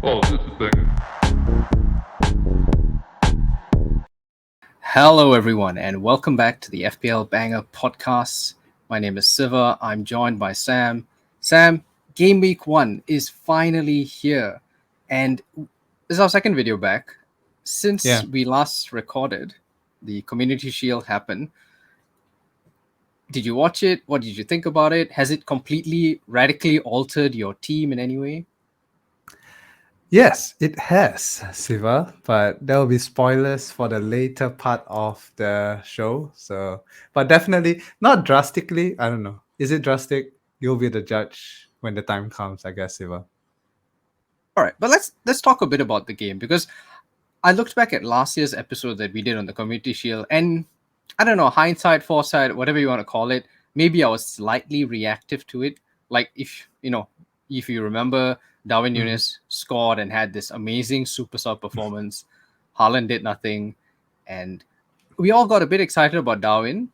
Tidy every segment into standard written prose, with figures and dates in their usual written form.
Oh, just a second. Hello, everyone, and welcome back to the FPL Banger podcast. My name is Siva. I'm joined by Sam. Sam, Game Week 1 is finally here, and this is our second video back. Since we last recorded, the Community Shield happened. Did you watch it? What did you think about it? Has it completely, radically altered your team in any way? Yes, it has, Siva, but there will be spoilers for the later part of the show. But definitely not drastically. I don't know. Is it drastic? You'll be the judge when the time comes, I guess, Siva. All right, but let's talk a bit about the game, because I looked back at last year's episode that we did on the Community Shield, and I don't know, hindsight, foresight, whatever you want to call it, maybe I was slightly reactive to it. Like if you remember, Darwin Núñez scored and had this amazing super sub performance. Haaland did nothing, and we all got a bit excited about Darwin.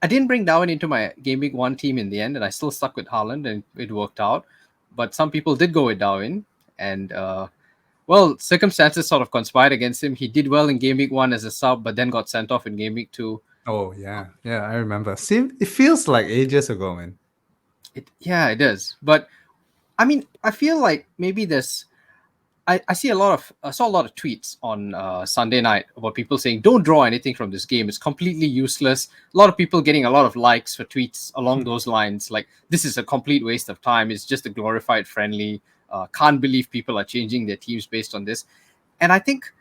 I didn't bring Darwin into my Game Week 1 team in the end, and I still stuck with Haaland, and it worked out. But some people did go with Darwin, and circumstances sort of conspired against him. He did well in Game Week 1 as a sub, but then got sent off in Game Week 2. Oh, yeah, I remember. See, it feels like ages ago, man. It does. But I mean, I feel like maybe there's. I saw a lot of tweets on Sunday night about people saying, "Don't draw anything from this game. It's completely useless." A lot of people getting a lot of likes for tweets along those lines, like this is a complete waste of time. It's just a glorified friendly. Can't believe people are changing their teams based on this. And I think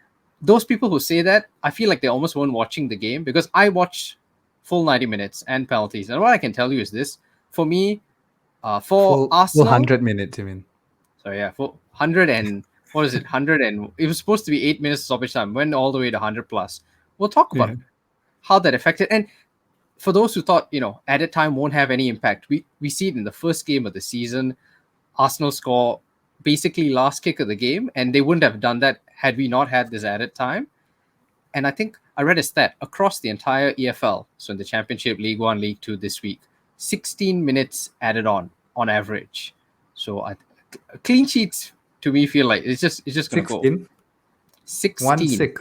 those people who say that, I feel like they almost weren't watching the game, because I watched full 90 minutes and penalties. And what I can tell you is this: for me, for Arsenal, 100 minutes, you mean? So yeah, for 100 and what is it? 100 and it was supposed to be 8 minutes of stoppage time. Went all the way to 100 plus. We'll talk about how that affected. And for those who thought added time won't have any impact, we see it in the first game of the season. Arsenal score basically last kick of the game, and they wouldn't have done that had we not had this added time. And I think I read a stat across the entire EFL, so in the Championship, League 1, League 2 this week, 16 minutes added on average. So clean sheets to me feel like it's just going to go 16.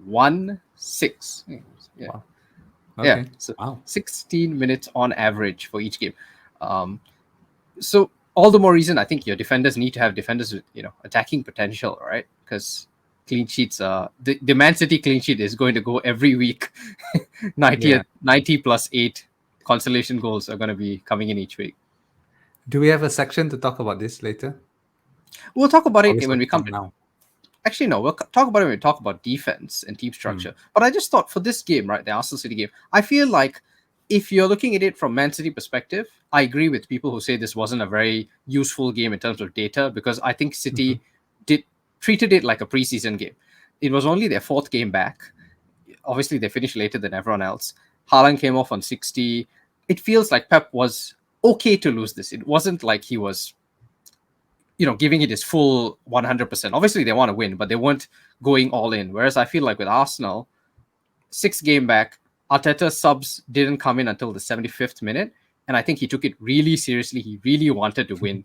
1-6. Yeah. Wow. Okay. Yeah. So 16 minutes on average for each game. So all the more reason I think your defenders need to have defenders with attacking potential, right? Because clean sheets the Man City clean sheet is going to go every week. 90 plus 8 consolation goals are going to be coming in each week. Do we have a section to talk about this later? We'll talk about it when we come to now. Actually, no, we'll talk about it when we talk about defense and team structure. But I just thought for this game, right, the Arsenal City game, I feel like if you're looking at it from Man City perspective, I agree with people who say this wasn't a very useful game in terms of data, because I think City treated it like a preseason game. It was only their 4th game back. Obviously, they finished later than everyone else. Haaland came off on 60. It feels like Pep was okay to lose this. It wasn't like he was giving it his full 100%. Obviously, they want to win, but they weren't going all in. Whereas I feel like with Arsenal, 6th game back, Arteta's subs didn't come in until the 75th minute. And I think he took it really seriously. He really wanted to win.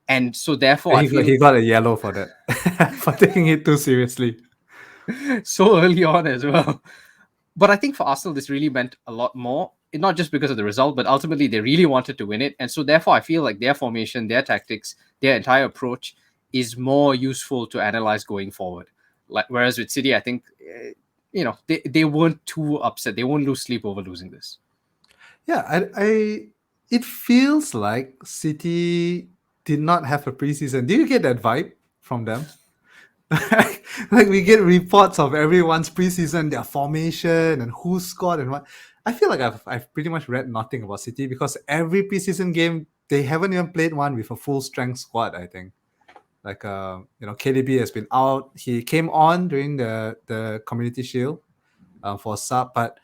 And so therefore, he got a yellow for that, for taking it too seriously. So early on as well. But I think for Arsenal, this really meant a lot more. Not just because of the result, but ultimately they really wanted to win it. And so therefore, I feel like their formation, their tactics, their entire approach is more useful to analyze going forward. Whereas with City, I think, they weren't too upset. They won't lose sleep over losing this. Yeah, it feels like City did not have a preseason. Do you get that vibe from them? Like we get reports of everyone's preseason, their formation and who scored and what. I feel like I've pretty much read nothing about City, because every preseason game they haven't even played one with a full strength squad. I think, like KDB has been out. He came on during the Community Shield for sub, but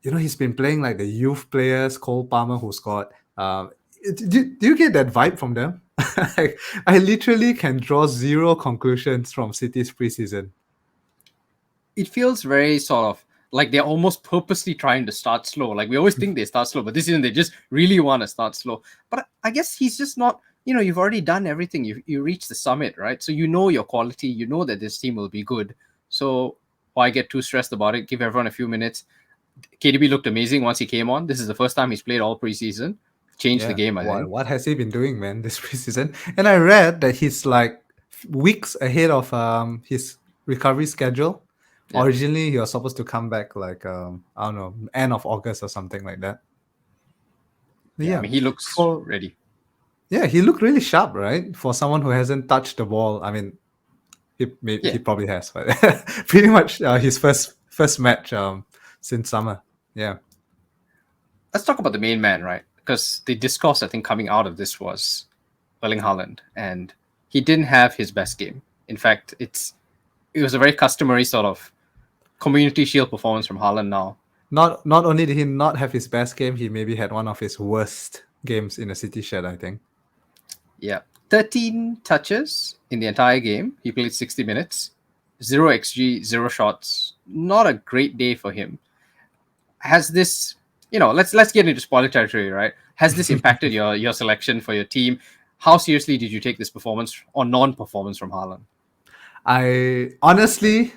he's been playing like the youth players, Cole Palmer, who scored. Do you get that vibe from them? I literally can draw zero conclusions from City's preseason. It feels very sort of like they're almost purposely trying to start slow. Like we always think they start slow, but this season they just really want to start slow. But I guess he's just not you've already done everything. You reached the summit, right? So you know your quality. You know that this team will be good. So why get too stressed about it? Give everyone a few minutes. KDB looked amazing once he came on. This is the first time he's played all preseason. Changed the Yeah. game, I think. What has he been doing, man, this preseason? And I read that he's like weeks ahead of his recovery schedule. Yeah. Originally, he was supposed to come back like I don't know, end of August or something like that. Yeah, I Yeah. mean, he looks For ready. Yeah, he looked really sharp, right? For someone who hasn't touched the ball. I mean, Yeah. he probably has, but pretty much his first match since summer. Yeah. Let's talk about the main man, right? Because the discourse I think coming out of this was Erling Haaland, and he didn't have his best game. In fact, it was a very customary sort of Community Shield performance from Haaland now. Not only did he not have his best game, he maybe had one of his worst games in a City shirt, I think. Yeah. 13 touches in the entire game. He played 60 minutes. 0 XG, 0 shots. Not a great day for him. Has this, let's get into spoiler territory, right? Has this impacted your selection for your team? How seriously did you take this performance or non-performance from Haaland? I honestly,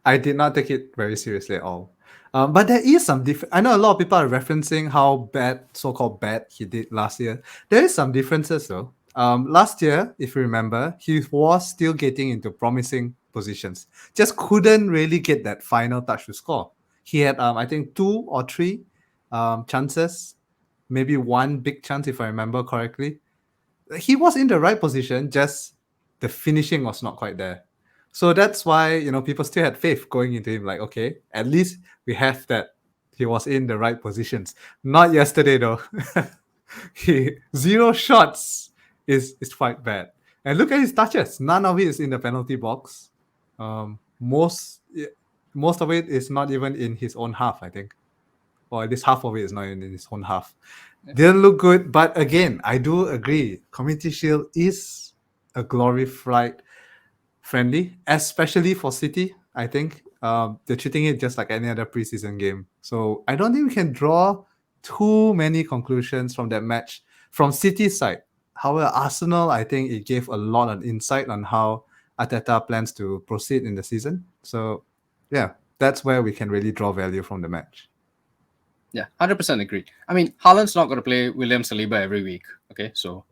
I did not take it very seriously at all. But there is some I know a lot of people are referencing how so-called bad he did last year. There is some differences though. Last year, if you remember, he was still getting into promising positions. Just couldn't really get that final touch to score. He had, I think, 2 or 3 chances, maybe one big chance if I remember correctly. He was in the right position, just the finishing was not quite there. So that's why, people still had faith going into him. Like, okay, at least we have that he was in the right positions. Not yesterday though. 0 shots is quite bad. And look at his touches. None of it is in the penalty box. Most of it is not even in his own half, I think. Or at least half of it is not in his own half. Didn't look good, but again, I do agree. Community Shield is a glorified friendly, especially for City. I think they're treating it just like any other preseason game. So I don't think we can draw too many conclusions from that match from City's side. However, Arsenal, I think it gave a lot of insight on how Arteta plans to proceed in the season. So yeah, that's where we can really draw value from the match. Yeah, 100% agree. I mean, Haaland's not going to play William Saliba every week. Okay, so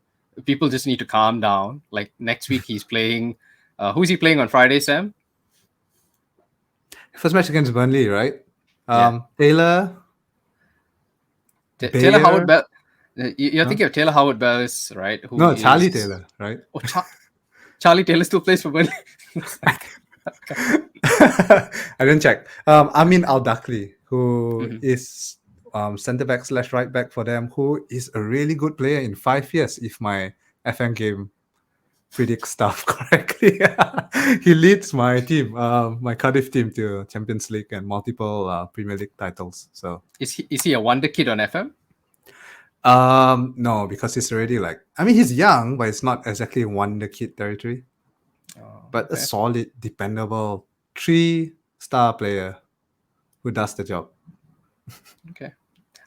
people just need to calm down. Like next week, he's playing. Who's he playing on Friday, Sam? First match against Burnley, right? Yeah. Taylor. Taylor Bayer? Howard Bell. You're thinking of Taylor Howard Bellis, right? Who No, Charlie is- Taylor, right? Oh, Charlie Taylor still plays for Burnley. I didn't check. Amin Al-Dakli, who is centre back / right back for them, who is a really good player in 5 years, if my FM game predicts stuff correctly. He leads my team, my Cardiff team, to Champions League and multiple Premier League titles. So Is he a wonder kid on FM? no, because he's already he's young, but it's not exactly wonder kid territory. But a solid, dependable 3-star player who does the job. Okay.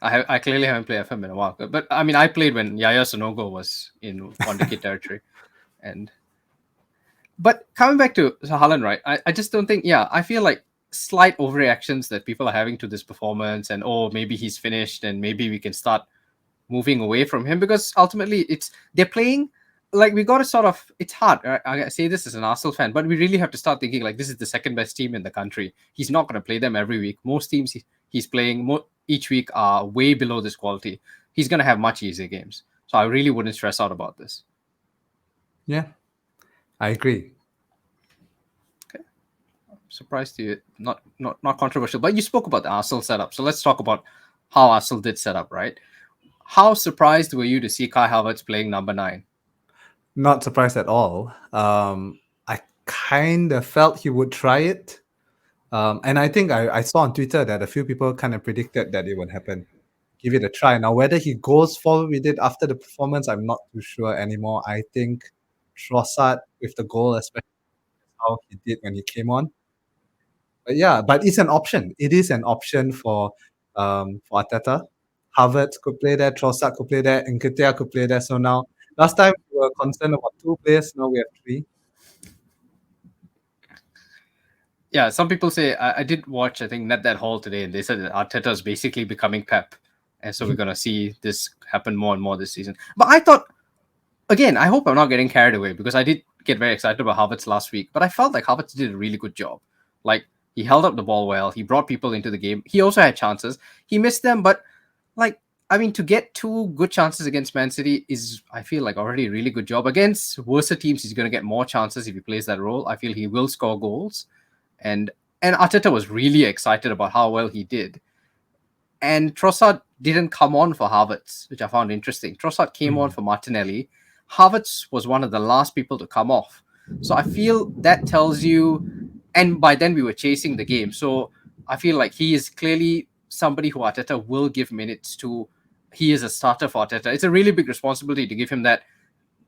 I clearly haven't played FM in a while. But I mean, I played when Yaya Sonogo was in Wonder Kid territory. But coming back to Haaland, right? I just don't think, I feel like slight overreactions that people are having to this performance and, maybe he's finished and maybe we can start moving away from him, because ultimately they're playing like we got to sort of, it's hard. Right? I say this as an Arsenal fan, but we really have to start thinking like this is the second best team in the country. He's not going to play them every week. Most teams he's playing each week are way below this quality. He's going to have much easier games. So I really wouldn't stress out about this. Yeah, I agree. Okay. I'm surprised you not controversial, but you spoke about the Arsenal setup. So let's talk about how Arsenal did set up, right? How surprised were you to see Kai Havertz playing number 9? Not surprised at all. I kind of felt he would try it. And I think I saw on Twitter that a few people kind of predicted that it would happen. Give it a try. Now, whether he goes forward with it after the performance, I'm not too sure anymore. I think Trossard with the goal, especially how he did when he came on. But yeah, but it's an option. It is an option for Arteta. Havertz could play there, Trossard could play there, and Nketiah could play there. So now Last time we were concerned about 2 players, now we have 3. Yeah, some people say I did watch, I think, Net That Hall today, and they said that Arteta is basically becoming Pep, and so we're gonna see this happen more and more this season. But I thought, again, I hope I'm not getting carried away because I did get very excited about Havertz last week, but I felt like Havertz did a really good job. Like he held up the ball well, he brought people into the game. He also had chances, he missed them, but like I mean, to get 2 good chances against Man City is, I feel like, already a really good job. Against worse teams, he's going to get more chances if he plays that role. I feel he will score goals. And Arteta was really excited about how well he did. And Trossard didn't come on for Havertz, which I found interesting. Trossard came on for Martinelli. Havertz was one of the last people to come off. So I feel that tells you, and by then we were chasing the game. So I feel like he is clearly somebody who Arteta will give minutes to. He is a starter for Arteta. It's a really big responsibility to give him that.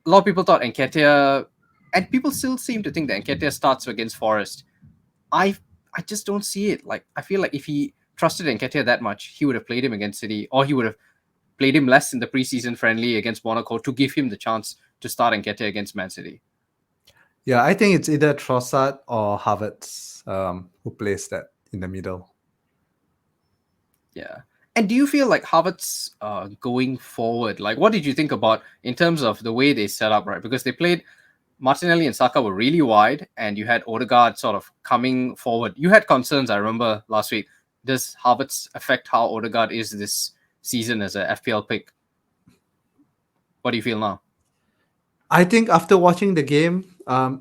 A lot of people thought Nketiah, and people still seem to think that Nketiah starts against Forest. I just don't see it. Like I feel like if he trusted Nketiah that much, he would have played him against City, or he would have played him less in the preseason friendly against Monaco to give him the chance to start Nketiah against Man City. Yeah, I think it's either Trossard or Havertz who plays that in the middle. Yeah. And do you feel like Havertz going forward, like what did you think about in terms of the way they set up, right? Because they played, Martinelli and Saka were really wide, and you had Odegaard sort of coming forward. You had concerns, I remember, last week. Does Havertz affect how Odegaard is this season as a FPL pick? What do you feel now? I think after watching the game,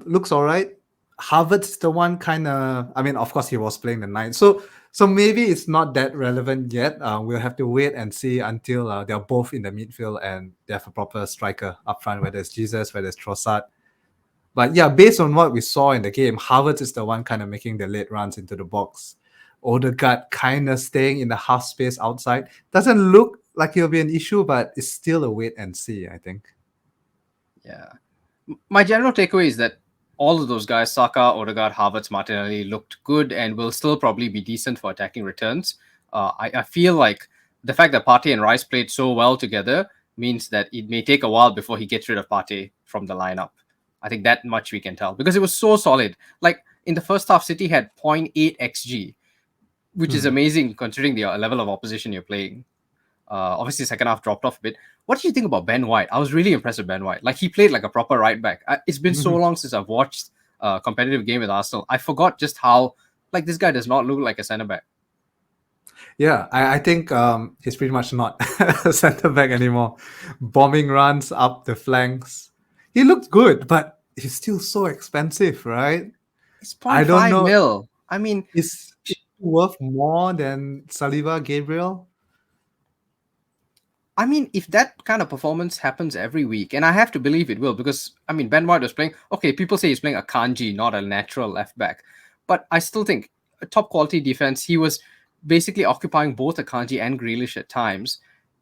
looks all right. Havertz, the one kind of, I mean, of course, he was playing the 9. So maybe it's not that relevant yet. We'll have to wait and see until they're both in the midfield and they have a proper striker up front, whether it's Jesus, whether it's Trossard. But yeah, based on what we saw in the game, Havertz is the one kind of making the late runs into the box. Odegaard kind of staying in the half space outside. Doesn't look like it'll be an issue, but it's still a wait and see, I think. Yeah. My general takeaway is that all of those guys, Saka, Odegaard, Havertz, Martinelli, looked good and will still probably be decent for attacking returns. I feel like the fact that Partey and Rice played so well together means that it may take a while before he gets rid of Partey from the lineup. I think that much we can tell because it was so solid. Like in the first half, City had 0.8 XG, which is amazing considering the level of opposition you're playing. Obviously, second half dropped off a bit. What do you think about Ben White? I was really impressed with Ben White. Like he played like a proper right back. It's been so long since I've watched a competitive game with Arsenal. I forgot just how like this guy does not look like a centre back. Yeah, I think he's pretty much not a centre back anymore. Bombing runs up the flanks. He looked good, but he's still so expensive, right? It's I don't 0.5 know. mil. I mean, Is it worth more than Saliba, Gabriel? I mean, if that kind of performance happens every week, and I have to believe it will, because I mean, Ben White was playing. Okay, people say he's playing a kanji, not a natural left back, but I still think a top quality defense. He was basically occupying both Akanji and Grealish at times,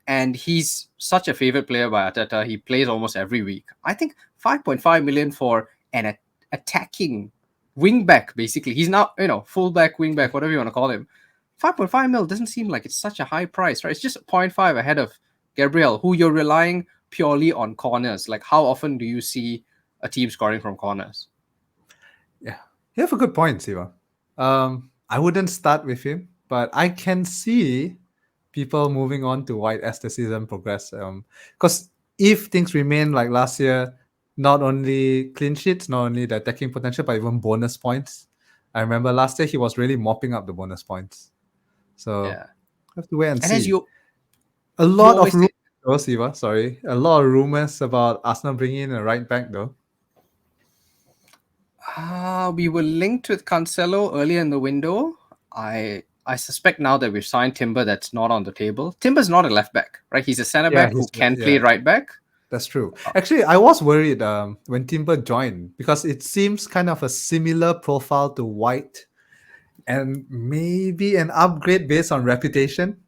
and he's such a favorite player by Arteta. He plays almost every week. I think 5.5 million for an attacking wing back. Basically, he's now fullback, wing back, whatever you want to call him. 5.5 mil doesn't seem like it's such a high price, right? It's just 0.5 ahead of Gabriel, who you're relying purely on corners. Like, how often do you see a team scoring from corners? Yeah, you have a good point, Siva. I wouldn't start with him, but I can see people moving on to White as the season progresses. Because if things remain like last year, not only clean sheets, not only the attacking potential, but even bonus points. I remember last year he was really mopping up the bonus points. So Yeah, have to wait and and see. as you A lot of always say, rumors, Siva, sorry. A lot of rumors about Arsenal bringing in a right back, though. we were linked with Cancelo earlier in the window. I suspect now that we've signed Timber, that's not on the table. Timber's not a left back, right? He's a centre back who can play right back. That's true. Actually, I was worried when Timber joined because it seems kind of a similar profile to White and maybe an upgrade based on reputation.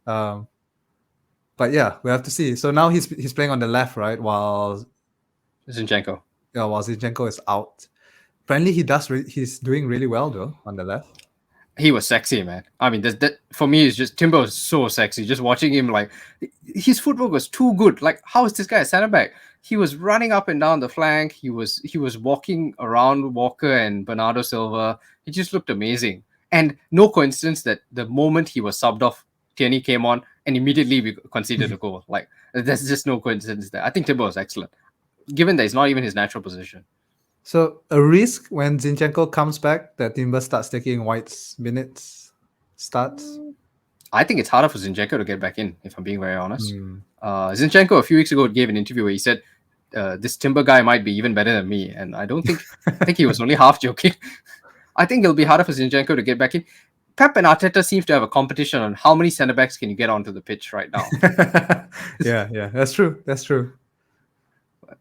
But yeah, we have to see. So now he's playing on the left, right? While Zinchenko. while Zinchenko is out. Apparently, he's doing really well though on the left. He was sexy, man. I mean, that for me is just Timber was so sexy. Just watching him, like his footwork was too good. Like, how is this guy a centre back? he was running up and down the flank. He was walking around Walker and Bernardo Silva. He just looked amazing. And no coincidence that the moment he was subbed off, Tierney came on and immediately we conceded a goal. Like, there's just no coincidence there. I think Timber was excellent, given that it's not even his natural position. So a risk when Zinchenko comes back that Timber starts taking White's minutes starts. I think it's harder for Zinchenko to get back in, if I'm being very honest. Zinchenko a few weeks ago gave an interview where he said, this Timber guy might be even better than me. And I think he was only half joking. I think it'll be harder for Zinchenko to get back in. Pep and Arteta seems to have a competition on how many centre backs can you get onto the pitch right now. yeah, that's true. That's true.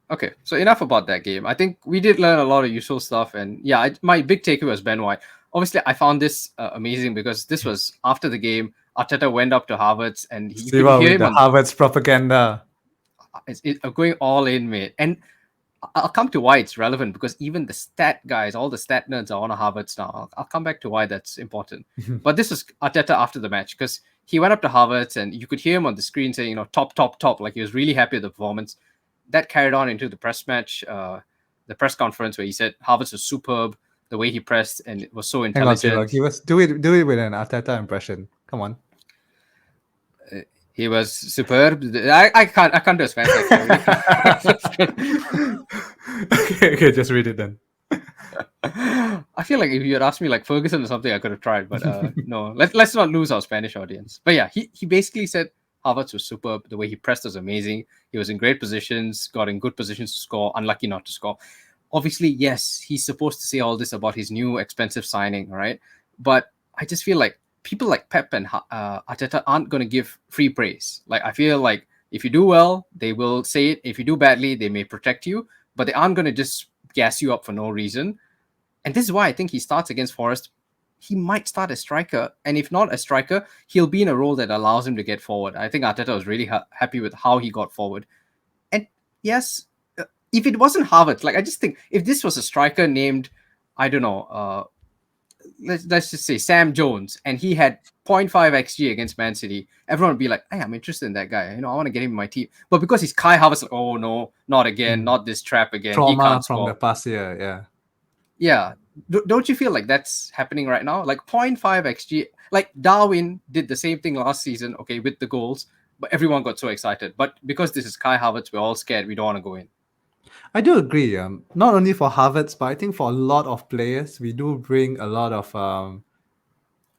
Okay, so enough about that game. I think we did learn a lot of useful stuff. And yeah, my big takeaway was Ben White. Obviously, I found this amazing because this was after the game. Arteta went up to Havertz and you could Siva hear with him the Havertz propaganda. It's going all in, mate. And I'll come to why it's relevant because even the stat guys, all the stat nerds are on Havertz now. I'll come back to why that's important. But this was Arteta after the match because he went up to Havertz and you could hear him on the screen saying, top, top, top. Like he was really happy with the performance. That carried on into the press match, the press conference where he said Havertz was superb, the way he pressed and it was so intelligent. Hang on, do it with an Arteta impression. Come on. He was superb. I can't do a Spanish accent. Okay, just read it then. I feel like if you had asked me like Ferguson or something, I could have tried, but no. Let's not lose our Spanish audience. But yeah, he basically said Havertz was superb. The way he pressed was amazing. He was in great positions, got in good positions to score. Unlucky not to score. Obviously, yes, he's supposed to say all this about his new expensive signing, right? But I just feel like people like Pep and Arteta aren't going to give free praise. Like I feel like if you do well, they will say it. If you do badly, they may protect you, but they aren't going to just gas you up for no reason. And this is why I think he starts against Forest. He might start as striker, and if not a striker, he'll be in a role that allows him to get forward. I think Arteta was really happy with how he got forward. And yes, if it wasn't Havertz, like I just think if this was a striker named, I don't know, let's just say Sam Jones, and he had 0.5 xG against Man City, everyone would be like, hey, I'm interested in that guy. I want to get him in my team. But because he's Kai Havertz, like, oh no, not again, not this trap again. Trauma he can't from score. the past year, yeah. Yeah. Don't you feel like that's happening right now? Like 0.5 xG, like Darwin did the same thing last season, okay, with the goals, but everyone got so excited. But because this is Kai Havertz, we're all scared. We don't want to go in. I do agree. Not only for Havertz, but I think for a lot of players, we do bring a lot of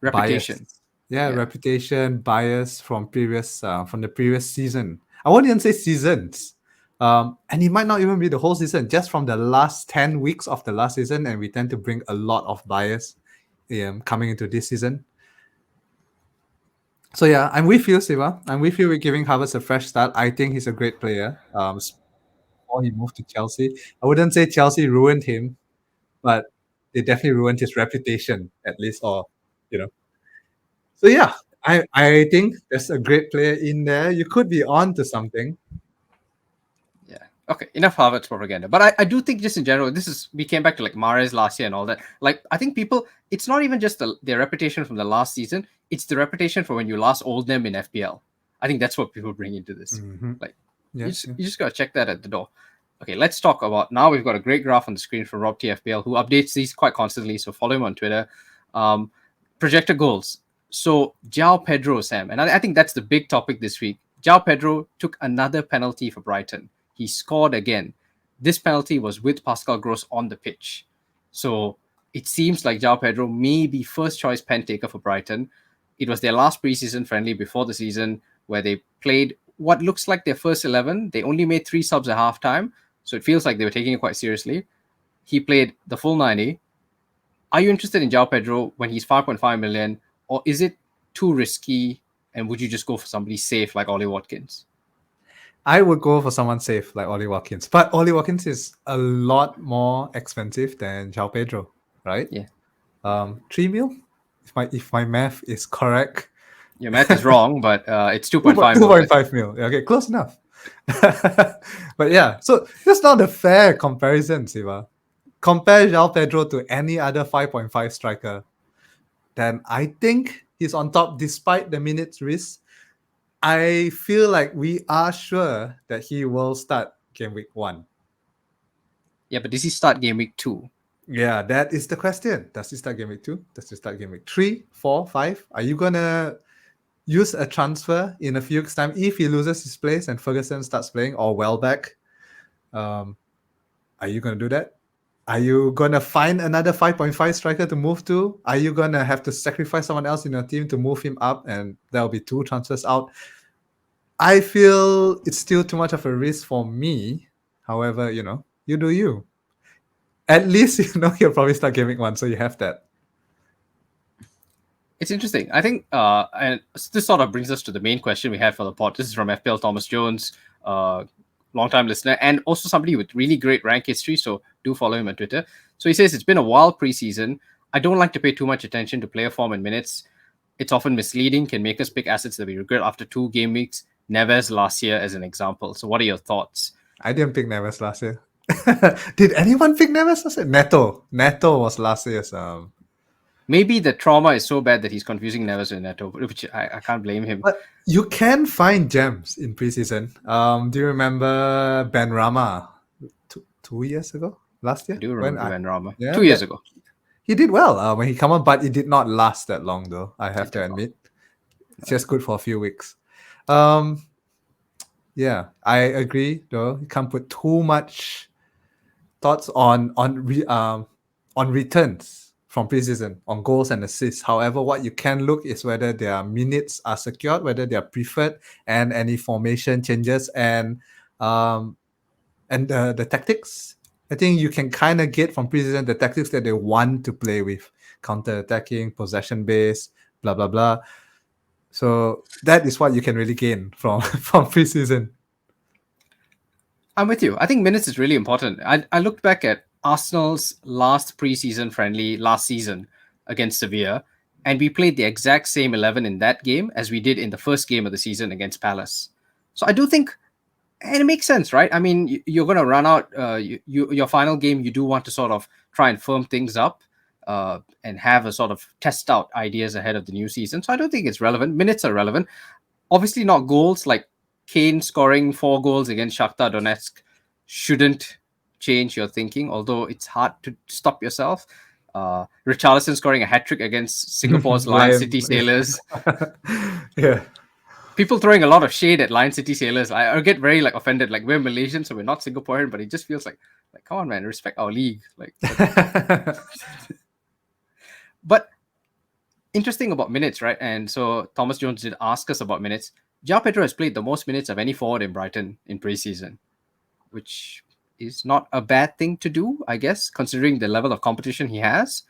Reputation. bias. Yeah, reputation, bias from the previous season. I won't even say seasons. And it might not even be the whole season, just from the last 10 weeks of the last season, and we tend to bring a lot of bias coming into this season. So yeah, I'm with you, Siva. I'm with you with giving Havertz a fresh start. I think he's a great player. Before he moved to Chelsea, I wouldn't say Chelsea ruined him, but they definitely ruined his reputation, at least, or So yeah, I think there's a great player in there. You could be on to something. Yeah. Okay. Enough Havertz propaganda. But I do think just in general, we came back to like Mahrez last year and all that. Like I think people, it's not even just their reputation from the last season. It's the reputation for when you last old them in FPL. I think that's what people bring into this. Like you just gotta check that at the door. Okay, let's talk about now. We've got a great graph on the screen from Rob TFPL, who updates these quite constantly. So follow him on Twitter. Projected goals. So Joao Pedro, Sam, and I think that's the big topic this week. Joao Pedro took another penalty for Brighton. He scored again. This penalty was with Pascal Gross on the pitch. So it seems like Joao Pedro may be first choice pen taker for Brighton. It was their last preseason friendly before the season where they played what looks like their first 11. They only made 3 subs at halftime. So it feels like they were taking it quite seriously. He played the full 90. Are you interested in Joao Pedro when he's 5.5 million? Or is it too risky? And would you just go for somebody safe like Ollie Watkins? I would go for someone safe like Ollie Watkins. But Ollie Watkins is a lot more expensive than Joao Pedro, right? Yeah. 3 mil? If my math is correct. Your math is wrong, but it's 2.5 mil. 2.5 mil. Okay, close enough. But yeah, so that's not a fair comparison, Siva. Compare Joao Pedro to any other 5.5 striker, then I think he's on top despite the minutes risk. I feel like we are sure that he will start game week 1? Yeah, but does he start game week 2? Yeah, that is the question. Does he start game week 2? Does he start game week 3, 4, 5? Are you gonna use a transfer in a few weeks' time if he loses his place and Ferguson starts playing or Welbeck? Are you gonna do that? Are you gonna find another 5.5 striker to move to? Are you gonna have to sacrifice someone else in your team to move him up, and there'll be 2 transfers out? I feel it's still too much of a risk for me. However, you do you. At least you'll probably start game week 1, so you have that. It's interesting. I think, and this sort of brings us to the main question we had for the pod. This is from FPL Thomas Jones, long-time listener, and also somebody with really great rank history. So do follow him on Twitter. So he says, it's been a wild preseason. I don't like to pay too much attention to player form and minutes. It's often misleading, can make us pick assets that we regret after 2 game weeks. Neves last year as an example. So what are your thoughts? I didn't pick Neves last year. Did anyone pick Neves last year? Neto was last year's. Maybe the trauma is so bad that he's confusing Neves with Neto, which I can't blame him. But you can find gems in preseason. Do you remember Ben Rama 2 years ago? Last year? I do remember Ben Rama. Yeah, 2 years ago. He did well when he came on, but it did not last that long, though. I have to admit, it's just good for a few weeks. Yeah, I agree. Though you can't put too much thoughts on returns from preseason, on goals and assists. However, what you can look is whether their minutes are secured, whether they are preferred, and any formation changes and the tactics. I think you can kind of get from preseason the tactics that they want to play with: counter-attacking, possession-based, blah blah blah. So that is what you can really gain from preseason. I'm with you. I think minutes is really important. I looked back at Arsenal's last preseason friendly last season against Sevilla, and we played the exact same 11 in that game as we did in the first game of the season against Palace. So I do think, and it makes sense, right? I mean, you're going to run out your final game. You do want to sort of try and firm things up and have a sort of test out ideas ahead of the new season. So I don't think it's relevant. Minutes are relevant. Obviously not goals. Like Kane scoring 4 goals against Shakhtar Donetsk shouldn't change your thinking, although it's hard to stop yourself. Richarlison scoring a hat-trick against Singapore's Lion City Sailors. Yeah. People throwing a lot of shade at Lion City Sailors. I get very offended. Like, we're Malaysian, so we're not Singaporean, but it just feels like come on, man, respect our league. But interesting about minutes, right? And so Thomas Jones did ask us about minutes. Joao Pedro has played the most minutes of any forward in Brighton in preseason, which is not a bad thing to do, I guess, considering the level of competition he has.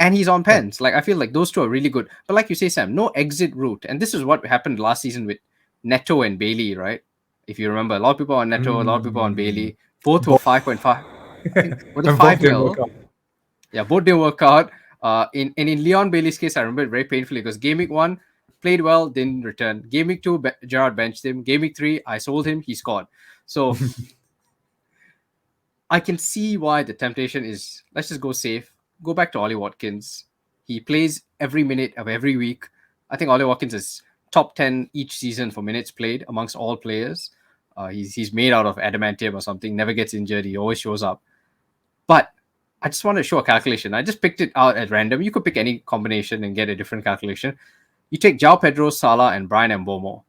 And he's on pens. I feel like those two are really good. But like you say, Sam, no exit route. And this is what happened last season with Neto and Bailey, right? If you remember, a lot of people on Neto, a lot of people on Bailey. Both were 5.5. I think, was it 5 mil? Yeah, both didn't work out. In Leon Bailey's case, I remember it very painfully because game week 1, played well, didn't return. Game week 2, Gerrard benched him. Game week 3, I sold him, he scored. So I can see why the temptation is, let's just go safe. Go back to Ollie Watkins. He plays every minute of every week. I think Ollie Watkins is top 10 each season for minutes played amongst all players. He's made out of adamantium or something, never gets injured. He always shows up. But I just want to show a calculation. I just picked it out at random. You could pick any combination and get a different calculation. You take Joao Pedro, Salah, and Brian Mbeumo.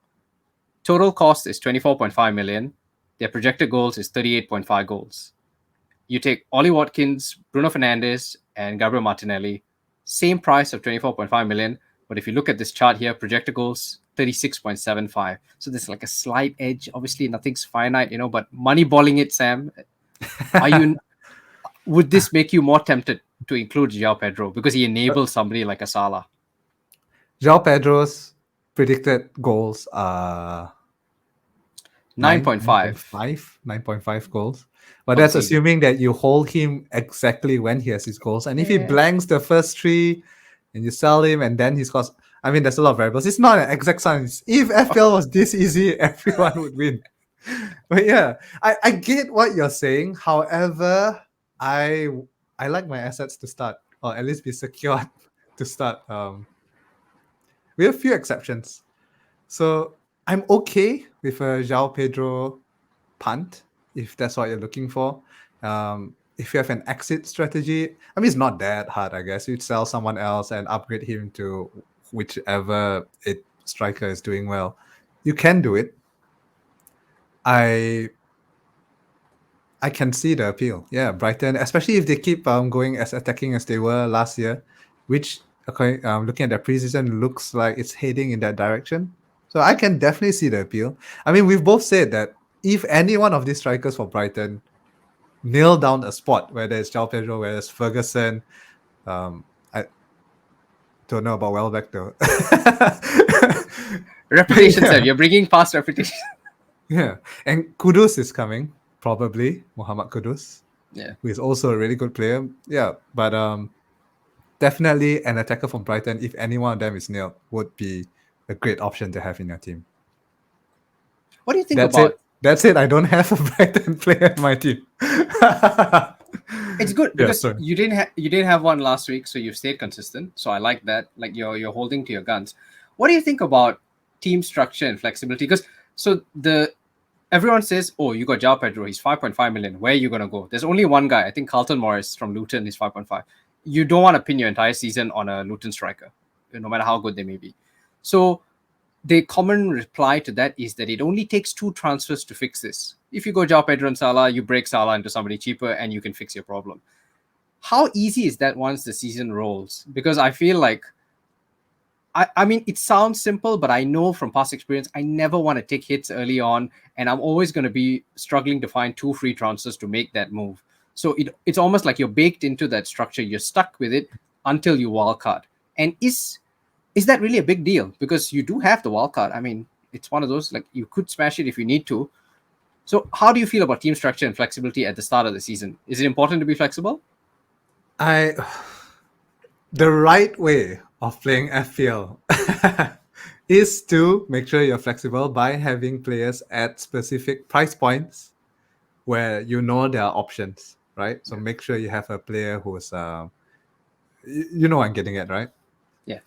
Total cost is 24.5 million. Their projected goals is 38.5 goals. You take Ollie Watkins, Bruno Fernandes, and Gabriel Martinelli. Same price of 24.5 million. But if you look at this chart here, projected goals, 36.75. So there's a slight edge. Obviously, nothing's finite, but moneyballing it, Sam. Would this make you more tempted to include Joao Pedro because he enables somebody like a Salah? Joao Pedro's predicted goals are 9.5 goals. But that's assuming that you hold him exactly when he has his goals. And if he blanks the first 3 and you sell him and then he scores, I mean, there's a lot of variables. It's not an exact science. If FPL was this easy, everyone would win. But yeah, I get what you're saying. However, I like my assets to start, or at least be secured to start. We have a few exceptions. So I'm okay with Joao Pedro punt if that's what you're looking for. If you have an exit strategy, I mean, it's not that hard, I guess. You'd sell someone else and upgrade him to whichever striker is doing well. You can do it. I can see the appeal. Yeah, Brighton, especially if they keep going as attacking as they were last year, which looking at their preseason looks like it's heading in that direction. So I can definitely see the appeal. I mean, we've both said that if any one of these strikers for Brighton nail down a spot, whether it's Joao Pedro, whether it's Ferguson, I don't know about Welbeck though. Reputation, sir. You're bringing past reputation. Yeah, and Kudus is coming, probably Muhammad Kudus. Yeah, who is also a really good player. Yeah, but definitely an attacker from Brighton, if any one of them is nailed, would be a great option to have in your team. what do you think That's about? That's it. I don't have a Brighton player in my team. It's good because sorry. you didn't have one last week, so you've stayed consistent. So I like that. Like you're holding to your guns. What do you think about team structure and flexibility? Because everyone says, oh, you got Joao Pedro, he's 5.5 million. Where are you gonna go? There's only one guy. I think Carlton Morris from Luton is 5.5. You don't want to pin your entire season on a Luton striker, no matter how good they may be. So the common reply to that is that it only takes 2 transfers to fix this. If you go Joao Pedro and Salah, you break Salah into somebody cheaper and you can fix your problem. How easy is that once the season rolls? Because I feel like, I mean, it sounds simple, but I know from past experience, I never want to take hits early on, and I'm always going to be struggling to find 2 free transfers to make that move. So it's almost like you're baked into that structure. You're stuck with it until you wildcard. And is that really a big deal? Because you do have the wildcard. I mean, it's one of those, like, you could smash it if you need to. So how do you feel about team structure and flexibility at the start of the season? Is it important to be flexible? The right way of playing FPL is to make sure you're flexible by having players at specific price points where you know there are options, right? So make sure you have a player who's, you know what I'm getting at, right? Yeah.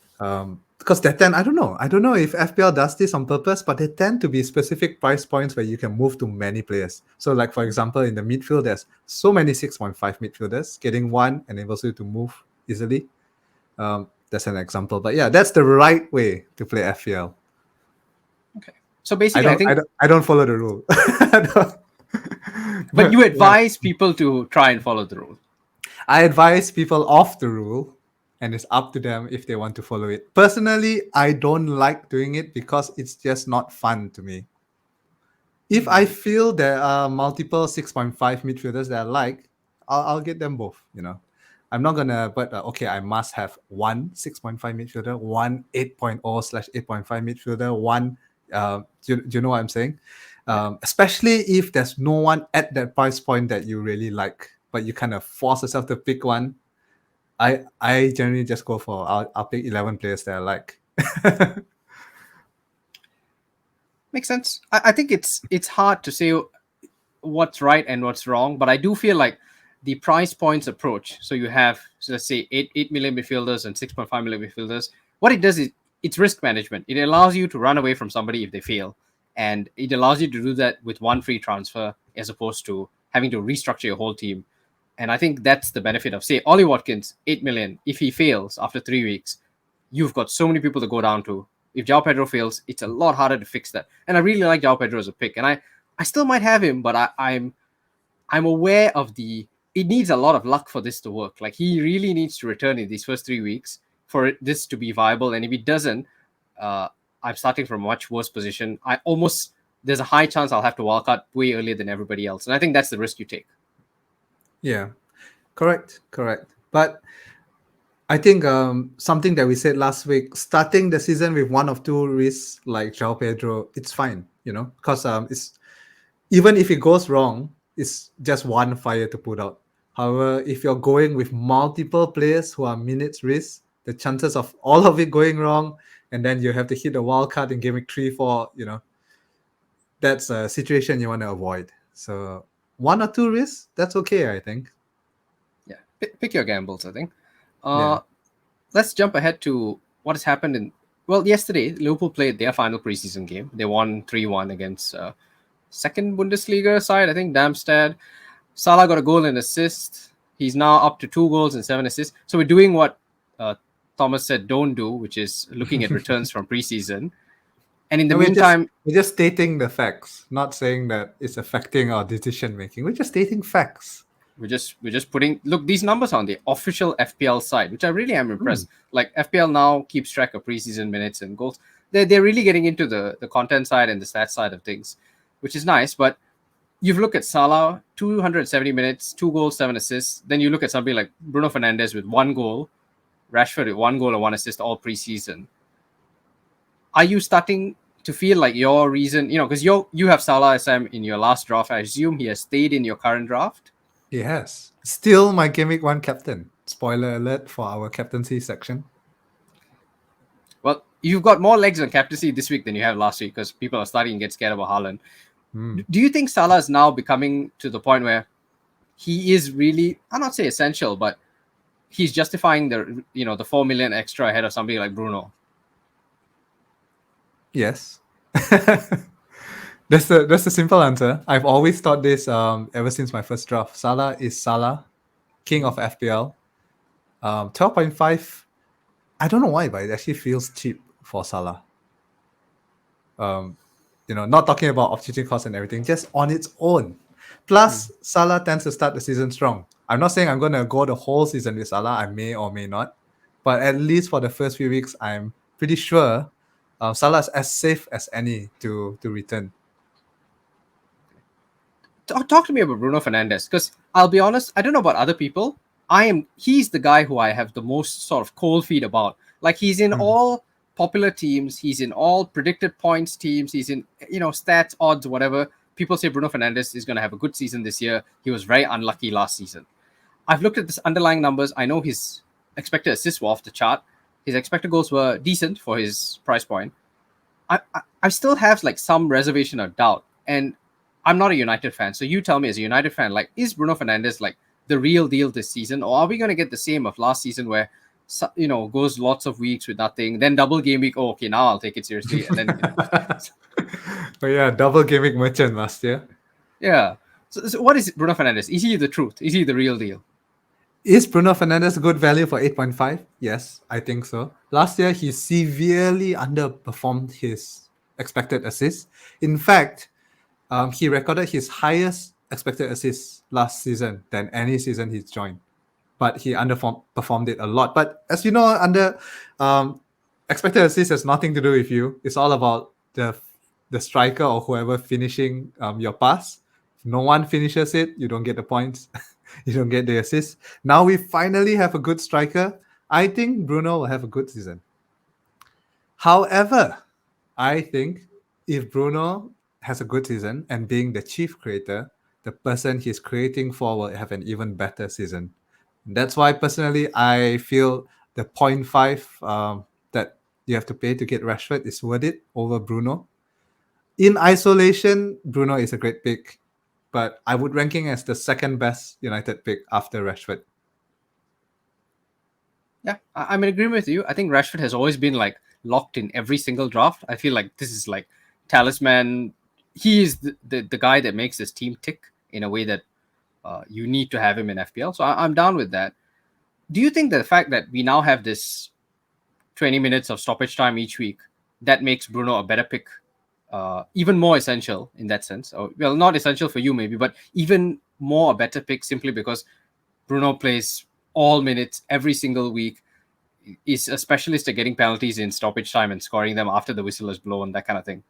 Because they tend, I don't know if FPL does this on purpose, but they tend to be specific price points where you can move to many players. So like, for example, in the midfield, there's so many 6.5 midfielders. Getting one enables you to move easily. That's an example. But yeah, that's the right way to play FPL. Okay. So basically, I don't follow the rule. But you advise people to try and follow the rule. I advise people off the rule, and it's up to them if they want to follow it. Personally, I don't like doing it because it's just not fun to me. If I feel there are multiple 6.5 midfielders that I like, I'll get them both, you know. I'm not gonna, but okay, I must have one 6.5 midfielder, one 8.0/8.5 midfielder, one. Do you know what I'm saying? Especially if there's no one at that price point that you really like, but you kind of force yourself to pick one. I generally just go for I'll pick 11 players that I like. Makes sense. I think it's hard to say what's right and what's wrong, but I do feel like the price points approach. So you have, so let's say 8 million midfielders and 6.5 million midfielders. What it does is it's risk management. It allows you to run away from somebody if they fail, and it allows you to do that with one free transfer as opposed to having to restructure your whole team. And I think that's the benefit of, say, Ollie Watkins, 8 million. If he fails after 3 weeks, you've got so many people to go down to. If Joao Pedro fails, it's a lot harder to fix that. And I really like Joao Pedro as a pick. And I still might have him, but I'm aware of it needs a lot of luck for this to work. Like, he really needs to return in these first 3 weeks for this to be viable. And if he doesn't, I'm starting from a much worse position. There's a high chance I'll have to walk out way earlier than everybody else. And I think that's the risk you take. Yeah, correct. But I think something that we said last week, starting the season with one of 2 risks like Joao Pedro, it's fine, you know, because it's, even if it goes wrong, it's just one fire to put out. However, if you're going with multiple players who are minutes risk, the chances of all of it going wrong, and then you have to hit a wild card in game week 3, 4, you know, that's a situation you want to avoid. So 1 or 2 risks, that's okay, I think. Yeah, pick your gambles, I think. Yeah. Let's jump ahead to what has happened yesterday, Liverpool played their final preseason game. They won 3-1 against second Bundesliga side, I think, Darmstadt. Salah got a goal and assist. He's now up to 2 goals and 7 assists. So we're doing what Thomas said don't do, which is looking at returns from preseason. And in the No, meantime, we're just stating the facts, not saying that it's affecting our decision making. We're just stating facts. we're just putting, look, these numbers are on the official FPL side, which I really am impressed. Like FPL now keeps track of preseason minutes and goals. They're really getting into the content side and the stats side of things, which is nice. But you've looked at Salah, 270 minutes, 2 goals, 7 assists. Then you look at somebody like Bruno Fernandes with 1 goal, Rashford with 1 goal and 1 assist all preseason. Are you starting to feel like your reason, because you have Salah SM in your last draft. I assume he has stayed in your current draft. He has. Still my Game Week 1 captain. Spoiler alert for our captaincy section. Well, you've got more legs on captaincy this week than you have last week because people are starting to get scared about Haaland. Do you think Salah is now becoming to the point where he is really, I'll not say essential, but he's justifying the 4 million extra ahead of somebody like Bruno? Yes. That's the simple answer. I've always thought this ever since my first draft. Salah is Salah, king of FPL. 12.5. I don't know why, but it actually feels cheap for Salah. Not talking about opportunity cost and everything, just on its own. Plus, Salah tends to start the season strong. I'm not saying I'm going to go the whole season with Salah. I may or may not. But at least for the first few weeks, I'm pretty sure Salah is as safe as any to return. Talk to me about Bruno Fernandes, because I'll be honest, I don't know about other people. He's the guy who I have the most sort of cold feet about. Like, he's in all popular teams, he's in all predicted points teams, he's in stats, odds, whatever. People say Bruno Fernandes is going to have a good season this year. He was very unlucky last season. I've looked at this underlying numbers. I know his expected assists were off the chart. His expected goals were decent for his price point. I still have like some reservation or doubt, and I'm not a United fan, so you tell me as a United fan, like, is Bruno Fernandes like the real deal this season, or are we going to get the same of last season where goes lots of weeks with nothing, then double game week, okay, now I'll take it seriously, and then But yeah, double game week merchant last year. Yeah. So what is Bruno Fernandes? Is he the truth? Is he the real deal? Is Bruno Fernandes good value for 8.5? Yes, I think so. Last year, he severely underperformed his expected assists. In fact, he recorded his highest expected assists last season than any season he's joined. But he underperformed it a lot. But as you know, expected assists has nothing to do with you. It's all about the striker or whoever finishing your pass. If no one finishes it, you don't get the points. You don't get the assist. Now we finally have a good striker. I think Bruno will have a good season. However, I think if Bruno has a good season and being the chief creator, the person he's creating for will have an even better season. That's why personally I feel the 0.5 that you have to pay to get Rashford is worth it over Bruno. In isolation, Bruno is a great pick, but I would rank him as the second best United pick after Rashford. Yeah, I'm in agreement with you. I think Rashford has always been like locked in every single draft. I feel like this is like talisman. He is the guy that makes this team tick in a way that you need to have him in FPL. So I'm down with that. Do you think that the fact that we now have this 20 minutes of stoppage time each week, that makes Bruno a better pick, even more essential in that sense? Or, well, not essential for you maybe, but even more a better pick simply because Bruno plays all minutes every single week, is a specialist at getting penalties in stoppage time and scoring them after the whistle is blown, that kind of thing.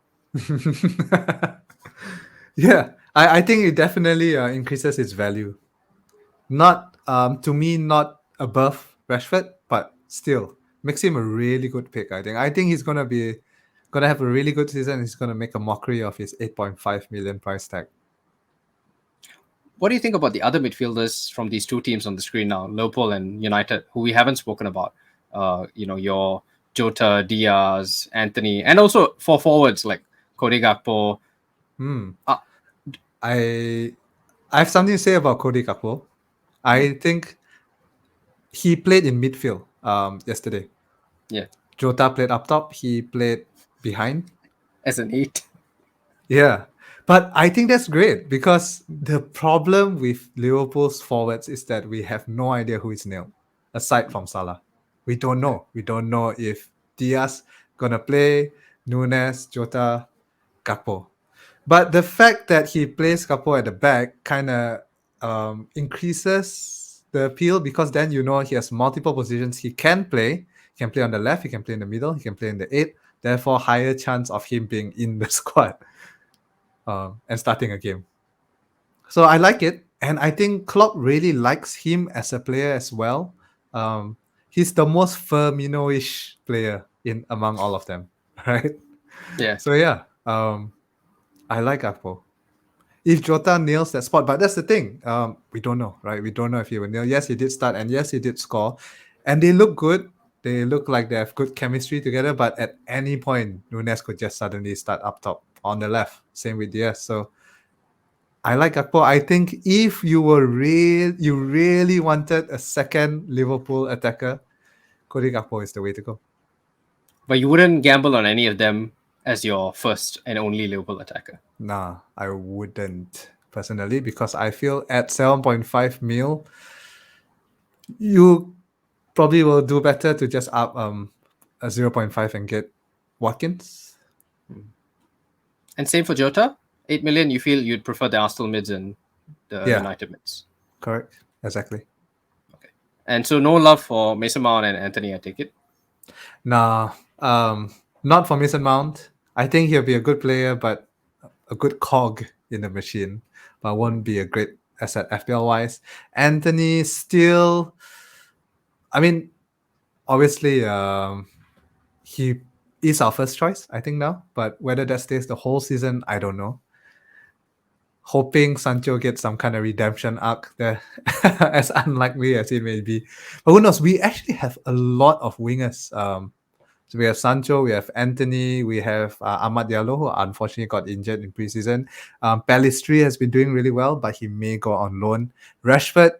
Yeah, I think it definitely increases its value. Not to me, not above Rashford, but still makes him a really good pick. I think he's gonna have a really good season. He's gonna make a mockery of his 8.5 million price tag. What do you think about the other midfielders from these two teams on the screen now, Liverpool and United, who we haven't spoken about? Your Jota, Diaz, Anthony, and also for forwards like Cody Gakpo. I have something to say about Cody Gakpo. I think he played in midfield yesterday. Yeah. Jota played up top. He played behind As an 8. Yeah, But I think that's great because the problem with Liverpool's forwards is that we have no idea who is nailed, aside from Salah. We don't know. We don't know if Diaz gonna play, Nunes, Jota, Gakpo. But the fact that he plays Gakpo at the back kind of increases the appeal because then you know he has multiple positions he can play. He can play on the left, he can play in the middle, he can play in the eight. Therefore, higher chance of him being in the squad and starting a game. So I like it, and I think Klopp really likes him as a player as well. He's the most Firmino-ish player in among all of them, right? Yeah. So yeah, I like Akpo. If Jota nails that spot, but that's the thing, we don't know, right? We don't know if he will nail. Yes, he did start, and yes, he did score, and they look good. They look like they have good chemistry together. But at any point, Nunes could just suddenly start up top on the left. Same with Diaz. So I like Gakpo. I think if you really wanted a second Liverpool attacker, Cody Gakpo is the way to go. But you wouldn't gamble on any of them as your first and only Liverpool attacker. Nah, I wouldn't personally because I feel at 7.5 mil, you probably will do better to just up a 0.5 and get Watkins. And same for Jota. 8 million, you feel you'd prefer the Arsenal mids and the Yeah. United mids. Correct. Exactly. Okay. And so no love for Mason Mount and Anthony, I take it. Nah, not for Mason Mount. I think he'll be a good player, but a good cog in the machine, but won't be a great asset FPL wise. Anthony still, I mean, obviously, he is our first choice, I think now, but whether that stays the whole season, I don't know. Hoping Sancho gets some kind of redemption arc there, as unlikely as it may be. But who knows? We actually have a lot of wingers. So we have Sancho, we have Anthony, we have Ahmad Diallo, who unfortunately got injured in preseason. Pellistri has been doing really well, but he may go on loan. Rashford,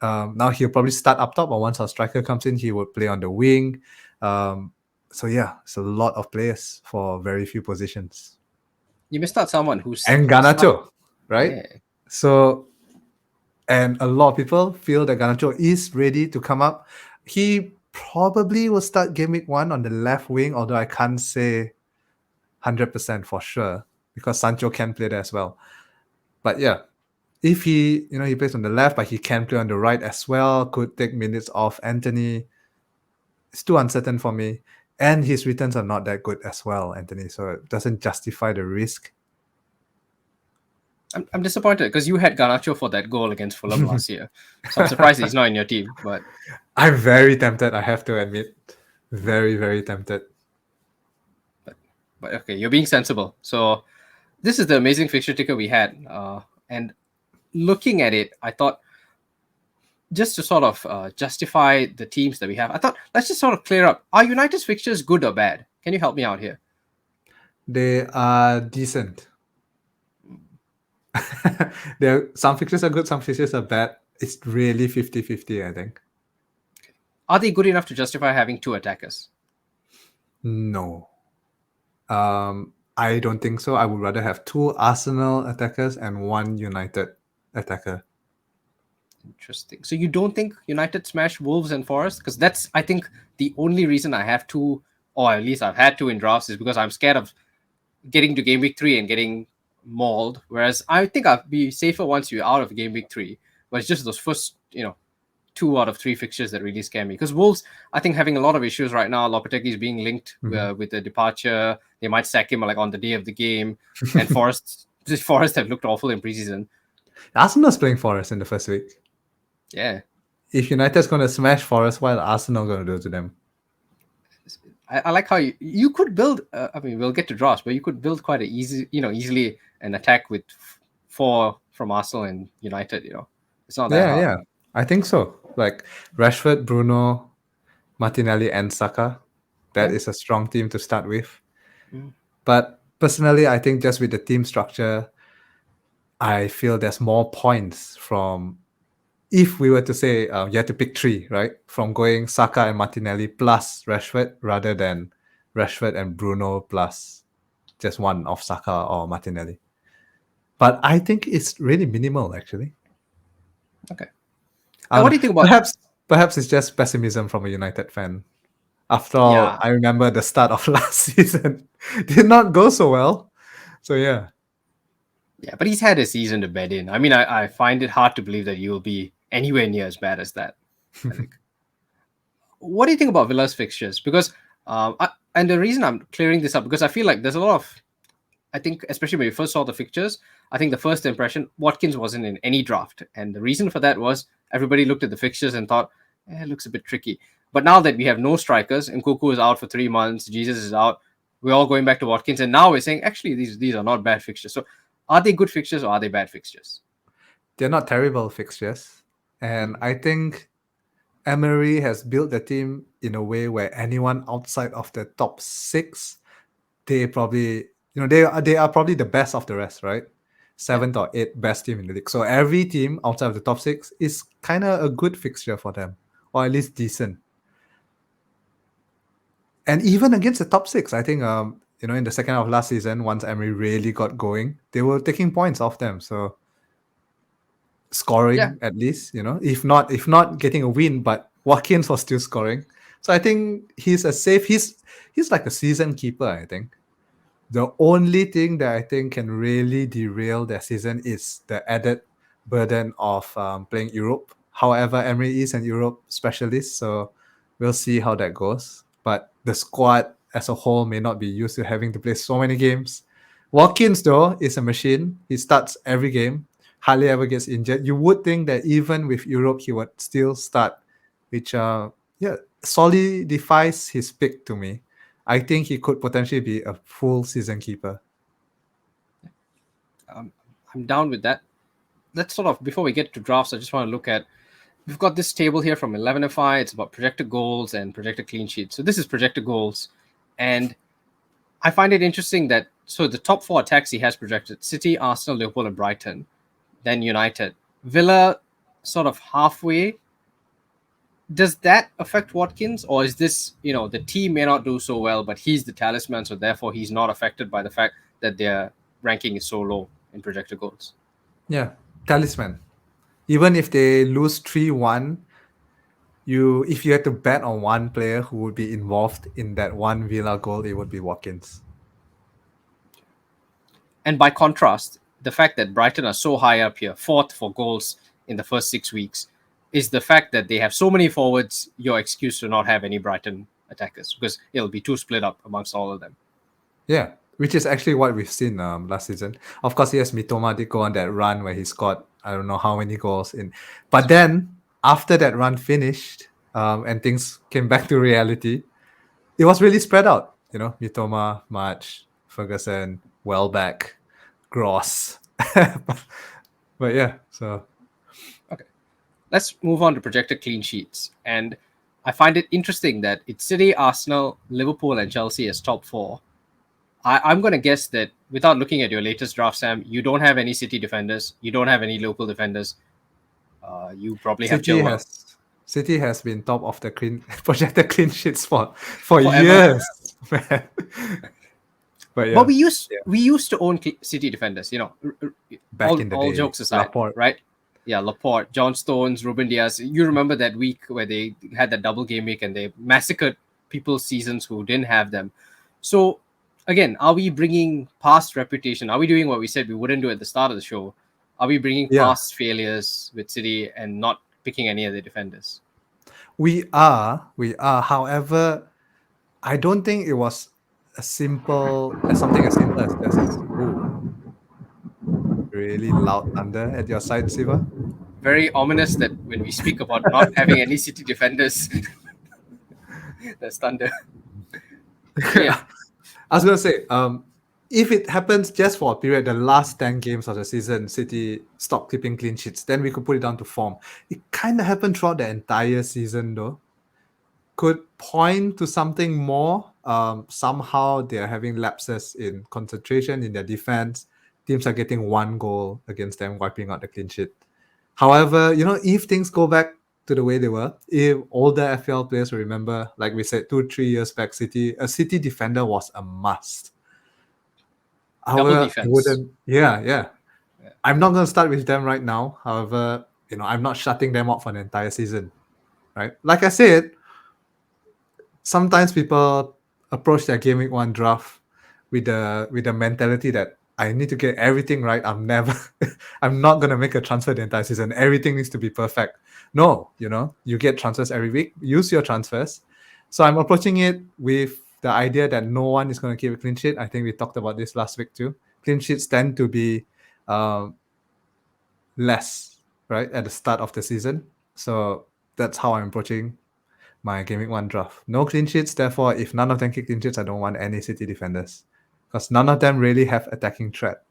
now he'll probably start up top, but once our striker comes in, he would play on the wing. So yeah, it's a lot of players for very few positions. You missed out someone who's... And Garnacho, right? Yeah. So, and a lot of people feel that Garnacho is ready to come up. He probably will start game week 1 on the left wing, although I can't say 100% for sure because Sancho can play there as well. But yeah, if he plays on the left, but he can play on the right as well, could take minutes off Anthony. It's too uncertain for me. And his returns are not that good as well, Anthony. So it doesn't justify the risk. I'm disappointed because you had Garnacho for that goal against Fulham last year. So I'm surprised he's not in your team. But I'm very tempted, I have to admit. Very, very tempted. But okay, you're being sensible. So this is the amazing fixture ticker we had. And looking at it, I thought just to sort of justify the teams that we have, I thought let's just sort of clear up. Are United's fixtures good or bad? Can you help me out here? They are decent. Some fixtures are good, some fixtures are bad. It's really 50-50, I think. Are they good enough to justify having 2 attackers? No. I don't think so. I would rather have 2 Arsenal attackers and 1 United attacker. Interesting. So you don't think United smash Wolves and Forest? Because that's, I think, the only reason I have 2, or at least I've had 2 in drafts, is because I'm scared of getting to game week 3 and getting mauled. Whereas I think I'll be safer once you're out of game week 3. But it's just those first, 2 out of 3 fixtures that really scare me. Because Wolves, I think, having a lot of issues right now. Lopetegui is being linked with the departure. They might sack him like on the day of the game. And Forest have looked awful in preseason. Arsenal's playing Forest in the first week. Yeah. If United's going to smash Forest, what are Arsenal going to do to them? I like how you could build. I mean, we'll get to draws, but you could build quite easily an attack with 4 from Arsenal and United. It's not that hard. Yeah. I think so. Like Rashford, Bruno, Martinelli, and Saka. That is a strong team to start with. But personally, I think just with the team structure, I feel there's more points from, if we were to say you had to pick 3, right? From going Saka and Martinelli plus Rashford rather than Rashford and Bruno plus just one of Saka or Martinelli. but I think it's really minimal actually. Okay. I And what don't do know. you think about? Perhaps it's just pessimism from a United fan. After all, Yeah, I remember the start of last season did not go so well. So yeah. yeah, but he's had a season to bed in. I mean, I find it hard to believe that you'll be anywhere near as bad as that. I think. What do you think about Villa's fixtures? Because and the reason I'm clearing this up because I feel like there's a lot of I think especially when we first saw the fixtures, I think the first impression Watkins wasn't in any draft, and the reason for that was everybody looked at the fixtures and thought, it looks a bit tricky. But now that we have no strikers, Nkuku is out for 3 months, Jesus is out, we're all going back to Watkins, and now we're saying actually these are not bad fixtures. So are they good fixtures or are they bad fixtures? They're not terrible fixtures. And I think Emery has built the team in a way where anyone outside of the top six, they probably, they are probably the best of the rest, right? Yeah. Seventh or eighth best team in the league. So every team outside of the top six is kind of a good fixture for them, or at least decent. And even against the top six, I think in the second half of last season, once Emery really got going, they were taking points off them. So Yeah. scoring at least, if not getting a win, but Watkins was still scoring. So I think he's a safe. He's like a season keeper. I think the only thing that I think can really derail their season is the added burden of playing Europe. However, Emery is an Europe specialist, so we'll see how that goes. But the squad as a whole may not be used to having to play so many games. Watkins, though, is a machine. He starts every game, hardly ever gets injured. You would think that even with Europe, he would still start, which solidifies his pick to me. I think he could potentially be a full season keeper. I'm down with that. Let's sort of before we get to drafts, I just want to look at we've got this table here from 11FI. It's about projected goals and projected clean sheets. So this is projected goals, and I find it interesting that so the top four attacks he has projected: City, Arsenal, Liverpool, and Brighton. Then United, Villa, sort of halfway. Does that affect Watkins, or is this the team may not do so well, but he's the talisman, so therefore he's not affected by the fact that their ranking is so low in projected goals? Yeah, talisman. Even if they lose 3-1, if you had to bet on one player who would be involved in that one Villa goal, it would be Watkins. And by contrast, the fact that Brighton are so high up here, fourth for goals in the first 6 weeks, is the fact that they have so many forwards, your excuse to not have any Brighton attackers, because it'll be too split up amongst all of them. Yeah, which is actually what we've seen last season. Of course, yes, Mitoma did go on that run where he scored I don't know how many goals in. But then, after that run finished and things came back to reality, it was really spread out. Mitoma, March, Ferguson, Welbeck, Gross. But yeah, so Okay. Let's move on to projected clean sheets. And I find it interesting that it's City, Arsenal, Liverpool, and Chelsea as top four. I'm going to guess that without looking at your latest draft, Sam, you don't have any City defenders. You don't have any Liverpool defenders. You probably have City Chilwell. City has been top of the projected clean sheets for Forever. years. Man. But yeah, But we used to own City defenders, back in the all day, jokes aside, Laporte. right? Yeah, Laporte, John Stones, Ruben Diaz. You remember that week where they had that double game week and they massacred people's seasons who didn't have them. So again, are we bringing past reputation? Are we doing what we said we wouldn't do at the start of the show? Are we bringing Yeah. past failures with City and not picking any of the defenders? We are. However, I don't think it was something as simple as this. Ooh, really loud thunder at your side, Siva. Very ominous that when we speak about not having any City defenders, there's thunder. So yeah, I was gonna say, if it happens just for a period, the last 10 games of the season, City stopped keeping clean sheets, then we could put it down to form. It kind of happened throughout the entire season, though. Could point to something more. Somehow they are having lapses in concentration in their defense. Teams are getting one goal against them, wiping out the clean sheet. However, if things go back to the way they were, if older FPL players will remember, like we said, 2-3 years back, a City defender was a must. double However, defense. yeah. I'm not going to start with them right now. However, I'm not shutting them up for an entire season, right? Like I said, sometimes people approach their game week 1 draft with the mentality that I need to get everything right. I'm not going to make a transfer the entire season. Everything needs to be perfect. No, you get transfers every week. Use your transfers. So I'm approaching it with the idea that no one is going to keep a clean sheet. I think we talked about this last week too. Clean sheets tend to be less, right, at the start of the season. So that's how I'm approaching my game week 1 draft. No clean sheets. Therefore, if none of them keep clean sheets, I don't want any City defenders because none of them really have attacking threat.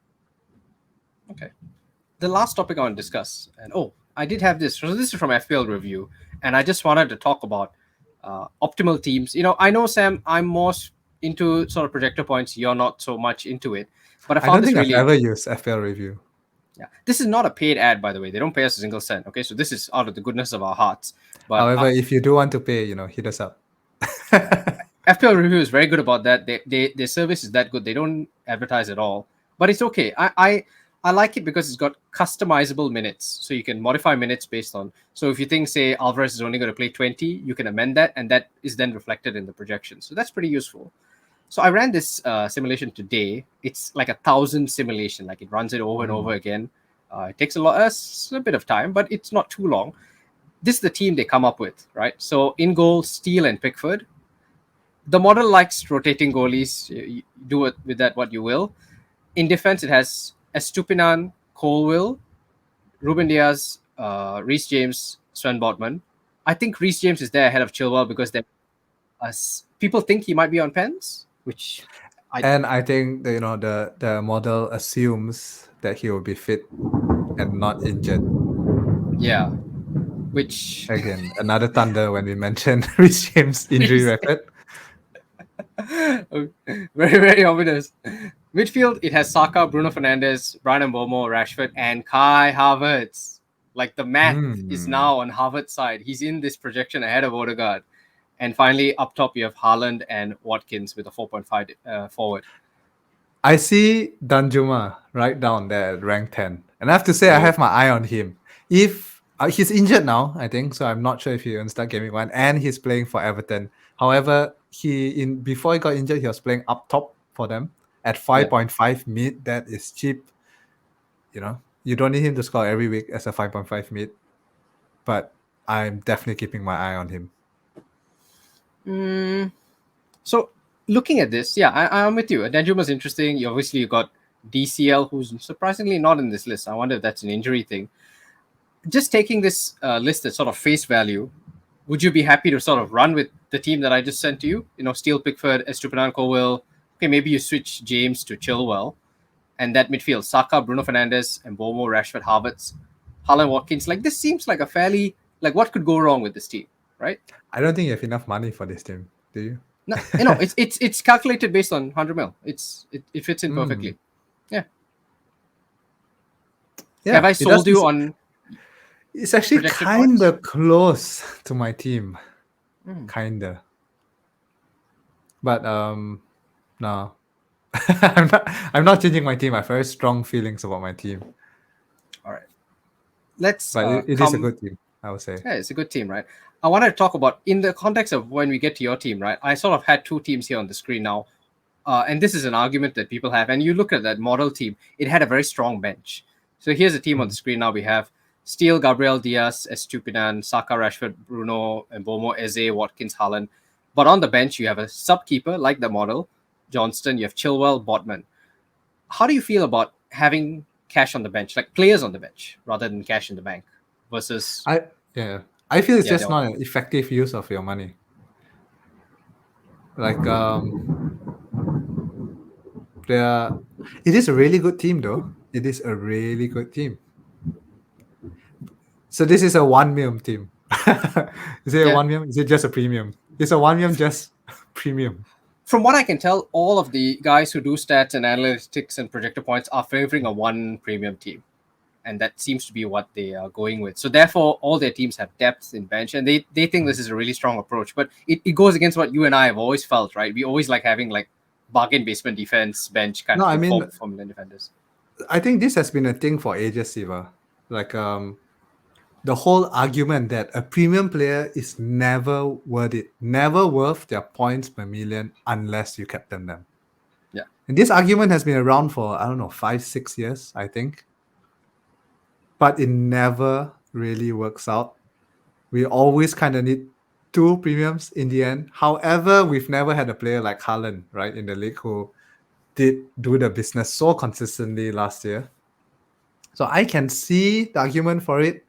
Okay. The last topic I want to discuss, and I did have this. So this is from FPL Review, and I just wanted to talk about optimal teams. I know, Sam, I'm more into sort of projector points. You're not so much into it, but I I don't found this think really. I've ever used FPL Review. Yeah, this is not a paid ad, by the way. They don't pay us a single cent. Okay, so this is out of the goodness of our hearts. But However, if you do want to pay, hit us up. FPL Review is very good about that. Their service is that good. They don't advertise at all, but it's okay. I like it because it's got customizable minutes, so you can modify minutes based on. So if you think, say, Alvarez is only going to play 20, you can amend that, and that is then reflected in the projection. So that's pretty useful. So I ran this simulation today. It's like 1,000 simulation. Like it runs it over and over again. It takes a bit of time, but it's not too long. This is the team they come up with, right? So in goal, Steele and Pickford. The model likes rotating goalies. You do it with that what you will. In defense, it has Estupinan, Colwill, Ruben Diaz, Reece James, Sven Botman. I think Reece James is there ahead of Chilwell because people think he might be on pens, which I think the model assumes that he will be fit and not injured. Yeah, which again another thunder when we mentioned Reece James injury record. Very, very ominous. Midfield, it has Saka, Bruno Fernandes, Brian Mbeumo, Rashford, and Kai Havertz. Like the math is now on Havertz's side. He's in this projection ahead of Odegaard. And finally, up top, you have Haaland and Watkins with a 4.5 forward. I see Danjuma right down there at rank 10. And I have to say, I have my eye on him. If he's injured now, I think, so I'm not sure if he will start game week 1. And he's playing for Everton. However, before he got injured, he was playing up top for them at 5.5 mid. That is cheap. You don't need him to score every week as a 5.5 mid. But I'm definitely keeping my eye on him. So looking at this, I'm with you. Danjuma's interesting. You got DCL, who's surprisingly not in this list. I wonder if that's an injury thing. Just taking this list at sort of face value, would you be happy to sort of run with the team that I just sent to you? Steele, Pickford, Estupinan, Colwill. Okay, maybe you switch James to Chilwell. And that midfield, Saka, Bruno Fernandes, Mbeumo, Rashford, Havertz, Haaland, Watkins. Like this seems like a fairly, like what could go wrong with this team, right? I don't think you have enough money for this team, do you? No, it's calculated based on 100 mil. It fits in perfectly. Yeah. Have I sold you on? It's actually kind of close to my team, kinda. But no, I'm not changing my team. I have very strong feelings about my team. All right, let's. But it is a good team, I would say. Yeah, it's a good team, right? I wanted to talk about in the context of when we get to your team, right? I sort of had two teams here on the screen now, and this is an argument that people have. And you look at that model team; it had a very strong bench. So here's a team on the screen now. We have Steele, Gabriel Diaz, Estupinan, Saka, Rashford, Bruno, Mbeumo, Eze, Watkins, Haaland. But on the bench, you have a sub-keeper like the model, Johnston. You have Chilwell, Botman. How do you feel about having cash on the bench, like players on the bench, rather than cash in the bank versus... I feel it's just not an effective use of your money. Like, it is a really good team, though. It is a really good team. So this is a 1 million team. Is it a 1 million? Is it just a premium? It's a 1 million just premium. From what I can tell, all of the guys who do stats and analytics and projector points are favoring a 1 premium team. And that seems to be what they are going with. So therefore, all their teams have depth in bench, and they think this is a really strong approach. But it goes against what you and I have always felt, right? We always like having like bargain basement defense bench kind of formula defenders. I think this has been a thing for ages, Siva. Like the whole argument that a premium player is never worth it, never worth their points per million unless you captain them. Yeah. And this argument has been around for, I don't know, 5-6 years, I think. But it never really works out. We always kind of need two premiums in the end. However, we've never had a player like Haaland, right, in the league who did do the business so consistently last year. So I can see the argument for it.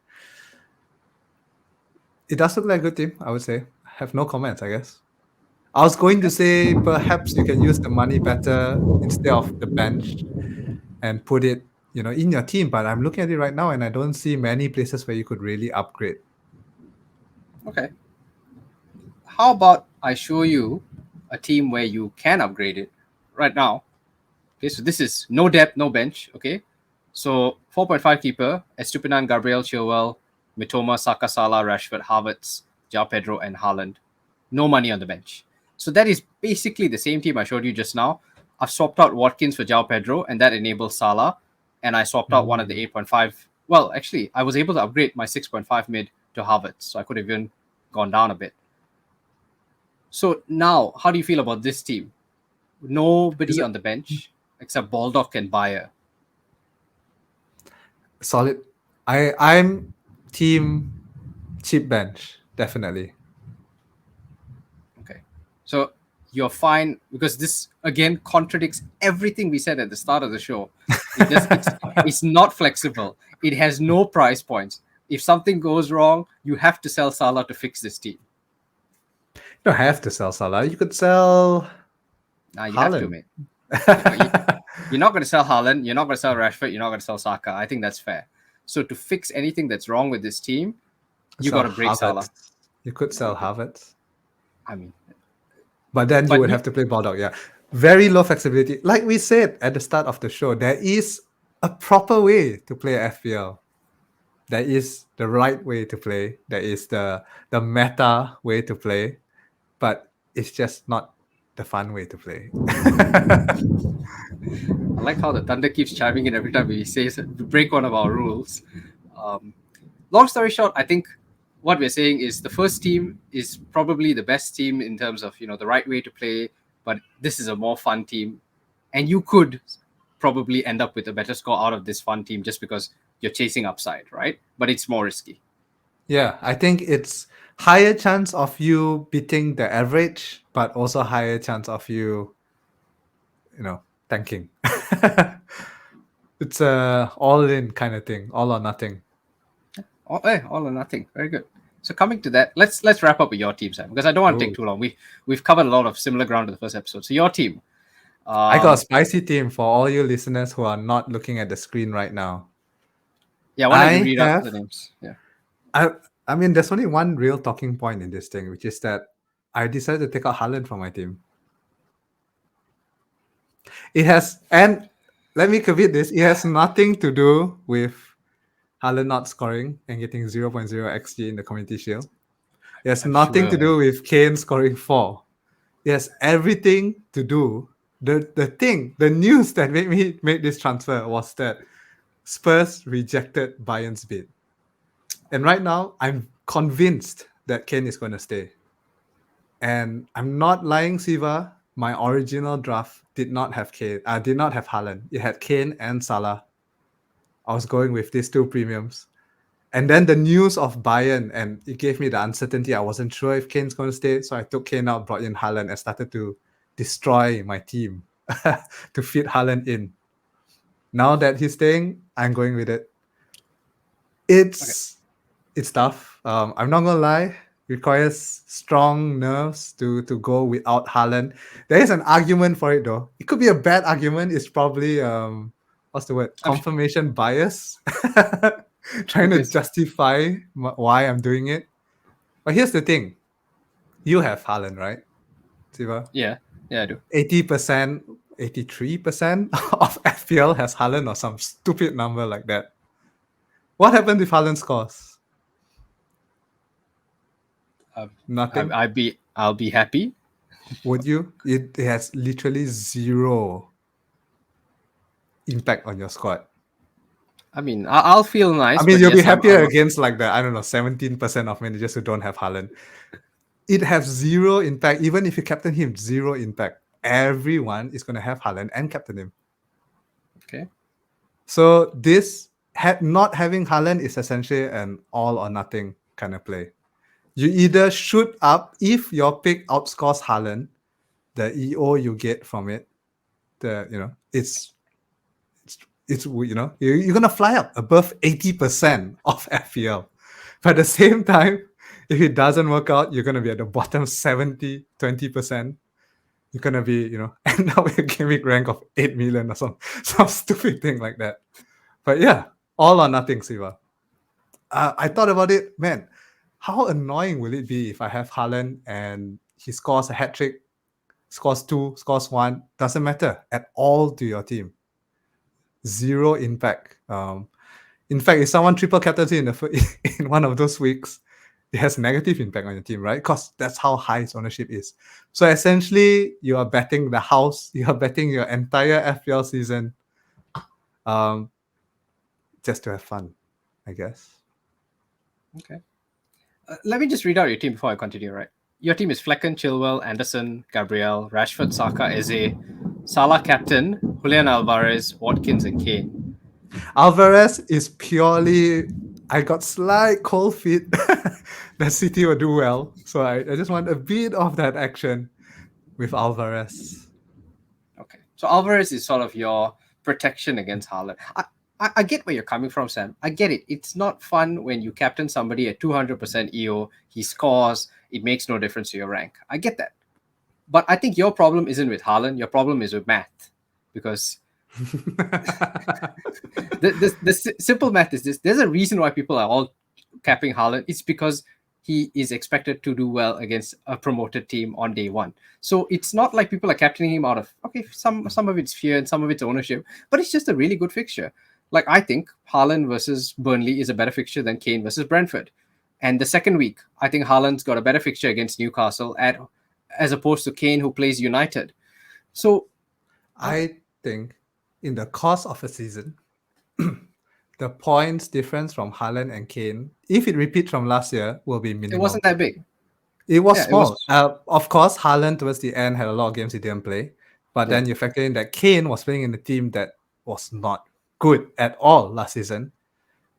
It does look like a good team, I would say. I have no comments, I guess. I was going to say perhaps you can use the money better instead of the bench and put it, in your team. But I'm looking at it right now and I don't see many places where you could really upgrade. Okay. How about I show you a team where you can upgrade it right now? Okay, so this is no depth, no bench. Okay, so 4.5 keeper: Estupinan, Gabriel, Chilwell, Mitoma, Saka, Salah, Rashford, Havertz, Joao Pedro, and Haaland. No money on the bench. So that is basically the same team I showed you just now. I've swapped out Watkins for Joao Pedro, and that enables Salah. And I swapped out one of the 8.5. Well, actually, I was able to upgrade my 6.5 mid to Havertz, so I could have even gone down a bit. So now, how do you feel about this team? Nobody on the bench except Baldock and Bayer. Solid. I'm team cheap bench, definitely. Okay. So you're fine because this again contradicts everything we said at the start of the show. It's not flexible. It has no price points. If something goes wrong, you have to sell Salah to fix this team. You don't have to sell Salah. You could sell Nah, you have to, Haaland. mate. You're not going to sell Haaland. You're not going to sell Rashford. You're not going to sell Saka. I think that's fair. So to fix anything that's wrong with this team, you got to break Havertz. Salah. You could sell Havertz. I mean, But then you would have to play Baldock. Yeah. Very low flexibility. Like we said at the start of the show, there is a proper way to play FPL. There is the right way to play. There is the meta way to play. But it's just not the fun way to play. I like how the thunder keeps chiming in every time we break one of our rules. Long story short, I think what we're saying is the first team is probably the best team in terms of the right way to play, but this is a more fun team, and you could probably end up with a better score out of this fun team just because you're chasing upside, right? But it's more risky. Yeah, I think it's higher chance of you beating the average, but also higher chance of you, tanking. It's a all-in kind of thing, all or nothing. All or nothing. Very good. So coming to that, let's wrap up with your team, Sam, because I don't want to take too long. We've covered a lot of similar ground in the first episode. So your team. I got a spicy team for all you listeners who are not looking at the screen right now. Yeah, why don't you read out the names? Yeah. I mean, there's only one real talking point in this thing, which is that I decided to take out Haaland from my team. It has, and let me commit this, it has nothing to do with Haaland not scoring and getting 0.0 XG in the Community Shield. It has nothing to do with Kane scoring 4. It has everything to do. The news that made me make this transfer was that Spurs rejected Bayern's bid. And right now, I'm convinced that Kane is going to stay. And I'm not lying, Siva. My original draft did not have Kane. Did not have Haaland. It had Kane and Salah. I was going with these two premiums. And then the news of Bayern, and it gave me the uncertainty. I wasn't sure if Kane's going to stay. So I took Kane out, brought in Haaland, and started to destroy my team to fit Haaland in. Now that he's staying, I'm going with it. It's tough. I'm not going to lie. Requires strong nerves to go without Haaland. There is an argument for it, though. It could be a bad argument. It's probably, what's the word? Confirmation bias. Trying to justify why I'm doing it. But here's the thing. You have Haaland, right, Siva? Yeah, I do. 80%, 83% of FPL has Haaland or some stupid number like that. What happened if Haaland scores? Nothing. I'll be happy. Would you? It has literally zero. impact on your squad. I mean, I'll feel nice. I mean, but you'll be yes, happier I'm against like the, I don't know, 17% of managers who don't have Haaland. It has zero impact. Even if you captain him, zero impact. Everyone is going to have Haaland and captain him. okay. So this not having Haaland is essentially an all or nothing kind of play. You either shoot up if your pick outscores Haaland, the EO you get from it, it's you're gonna fly up above 80% of FPL. But at the same time, if it doesn't work out, you're gonna be at the bottom 20%. You're gonna be, end up with a gaming rank of 8 million or some stupid thing like that. But yeah, all or nothing, Siva. I thought about it, man. How annoying will it be if I have Haaland and he scores a hat trick, scores 2, scores 1, doesn't matter at all to your team. Zero impact. In fact, if someone triple captains in in one of those weeks, it has negative impact on your team, right? Because that's how high its ownership is. So essentially, you are betting the house, you are betting your entire FPL season, just to have fun, I guess. Okay. Let me just read out your team before I continue, right? Your team is Flecken, Chilwell, Anderson, Gabriel, Rashford, Saka, Eze, Salah captain, Julian Alvarez, Watkins, and Kane. Alvarez is purely, I got slight cold feet that City will do well. So I just want a bit of that action with Alvarez. Okay. So Alvarez is sort of your protection against Haaland. I get where you're coming from, Sam. I get it. It's not fun when you captain somebody at 200% EO, he scores, it makes no difference to your rank. I get that. But I think your problem isn't with Haaland, your problem is with math. Because the simple math is this. There's a reason why people are all capping Haaland. It's because he is expected to do well against a promoted team on day one. So it's not like people are captaining him out of, okay, some of it's fear and some of it's ownership, but it's just a really good fixture. Like, I think Haaland versus Burnley is a better fixture than Kane versus Brentford. And the second week, I think Haaland's got a better fixture against Newcastle as opposed to Kane, who plays United. So I think in the course of a season, the points difference from Haaland and Kane, if it repeats from last year, will be minimal. it wasn't that big. It was Yeah, small. Of course, Haaland towards the end had a lot of games he didn't play. But then you factor in that Kane was playing in a team that was not good at all last season.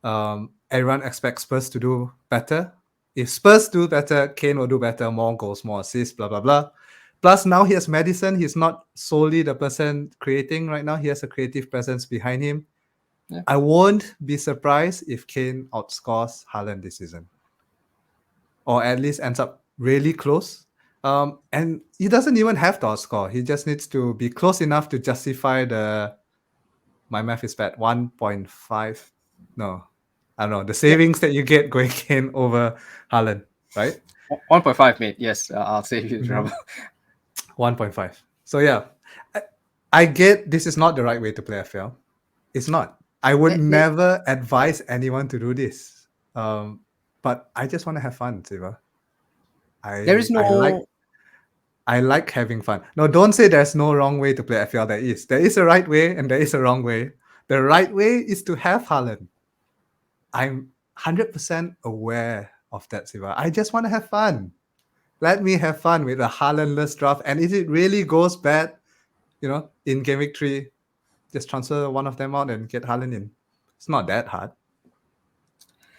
Everyone expects Spurs to do better. If Spurs do better, Kane will do better, more goals, more assists, blah, blah, blah. Plus, now he has Maddison. He's not solely the person creating right now. He has a creative presence behind him. Yeah. I won't be surprised if Kane outscores Haaland this season. Or at least ends up really close. And he doesn't even have to outscore. He just needs to be close enough to justify my math is bad, 1.5. No, I don't know. The savings that you get going Kane over Haaland, right? 1.5, mate. Yes, I'll save you the trouble. 1.5. So yeah, I get this is not the right way to play FPL. It's not. I would never advise anyone to do this. But I just want to have fun, Siva. There is no. I like having fun. No, don't say there's no wrong way to play FPL. There is. There is a right way and there is a wrong way. The right way is to have Haaland. I'm 100% aware of that, Siva. I just want to have fun. Let me have fun with a Haalandless draft. And if it really goes bad, in Game Week 3, just transfer one of them out and get Haaland in. It's not that hard.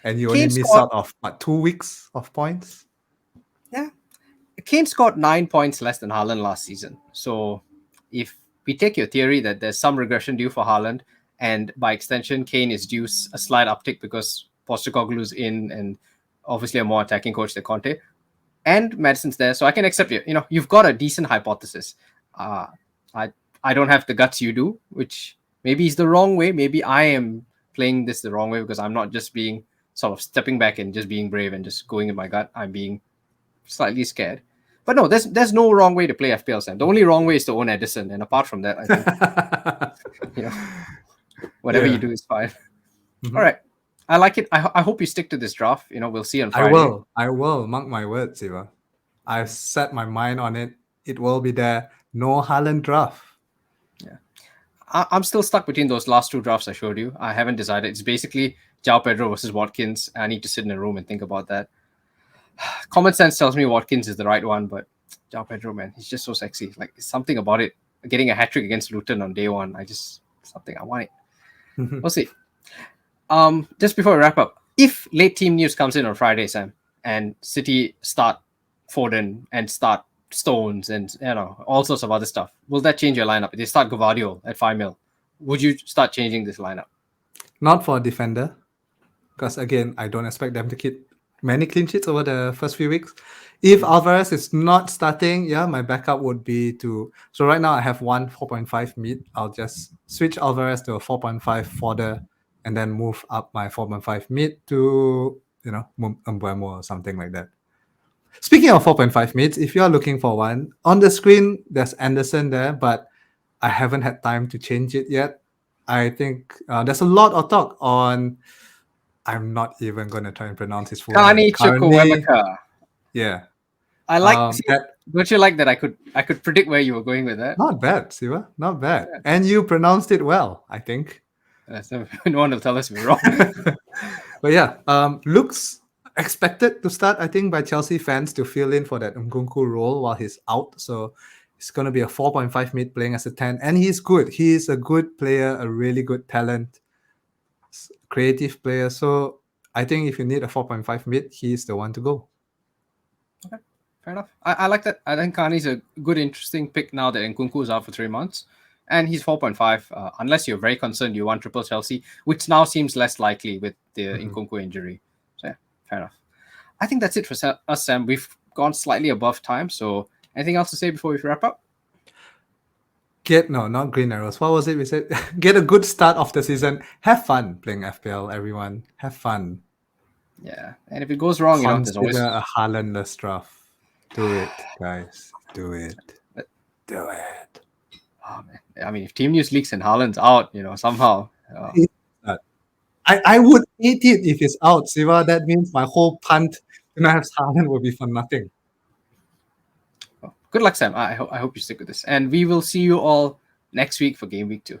And you only miss out of 2 weeks of points. Yeah. Kane scored 9 points less than Haaland last season. So if we take your theory that there's some regression due for Haaland, and by extension, Kane is due a slight uptick because Postecoglou's in and obviously a more attacking coach than Conte, and Maddison's there, so I can accept you. You've got a decent hypothesis. I don't have the guts you do, which maybe is the wrong way. Maybe I am playing this the wrong way because I'm not just being sort of stepping back and just being brave and just going in my gut. I'm being slightly scared. But no, there's no wrong way to play FPL, Sam. The only wrong way is to own Edison. And apart from that, I think whatever you do is fine. Mm-hmm. All right. I like it. I hope you stick to this draft. We'll see on Friday. I will. Mark my words, Siva. I've set my mind on it. It will be there. No Haaland draft. Yeah. I'm still stuck between those last two drafts I showed you. I haven't decided. It's basically Joao Pedro versus Watkins. I need to sit in a room and think about that. Common sense tells me Watkins is the right one, but Joao Pedro, man, he's just so sexy. Like, something about it. Getting a hat trick against Luton on day one, something I want it. We'll see. Just before we wrap up, if late team news comes in on Friday, Sam, and City start Foden and start Stones and all sorts of other stuff, will that change your lineup? If they start Gvardiol at 5 mil, would you start changing this lineup? Not for a defender, because again, I don't expect them to keep many clean sheets over the first few weeks. If Alvarez is not starting, my backup would be to. So right now I have one 4.5 mid. I'll just switch Alvarez to a 4.5 fodder, and then move up my 4.5 mid to Mbeumo or something like that. Speaking of 4.5 mids, if you are looking for one, on the screen there's Anderson there, but I haven't had time to change it yet. I think there's a lot of talk on. I'm not even going to try and pronounce his full name. Chukwuemeka. Yeah. I like that. Don't you like that I could predict where you were going with that? Not bad, Siva. Not bad. Yeah. And you pronounced it well, I think. No one will tell us we're wrong. But yeah, looks expected to start, I think, by Chelsea fans to fill in for that Nkunku role while he's out. So it's going to be a 4.5 mid playing as a 10. And he's good. He's a good player, a really good talent, creative player. So I think if you need a 4.5 mid, he's the one to go. Okay, fair enough. I like that. I think Kani's a good, interesting pick now that Nkunku is out for 3 months. And he's 4.5, unless you're very concerned you want triple Chelsea, which now seems less likely with the Nkunku injury. So yeah, fair enough. I think that's it for us, Sam. We've gone slightly above time. So anything else to say before we wrap up? Not green arrows. What was it we said? Get a good start of the season. Have fun playing FPL, everyone. Have fun. Yeah, and if it goes wrong, Consider there's always a Haaland draft. Do it, guys. Do it. Do it. Oh man, I mean, if team news leaks and Haaland's out, somehow. I would hate it if it's out, Siva. That means my whole punt to not have Haaland will be for nothing. Well, good luck, Sam. I hope you stick with this, and we will see you all next week for game week 2.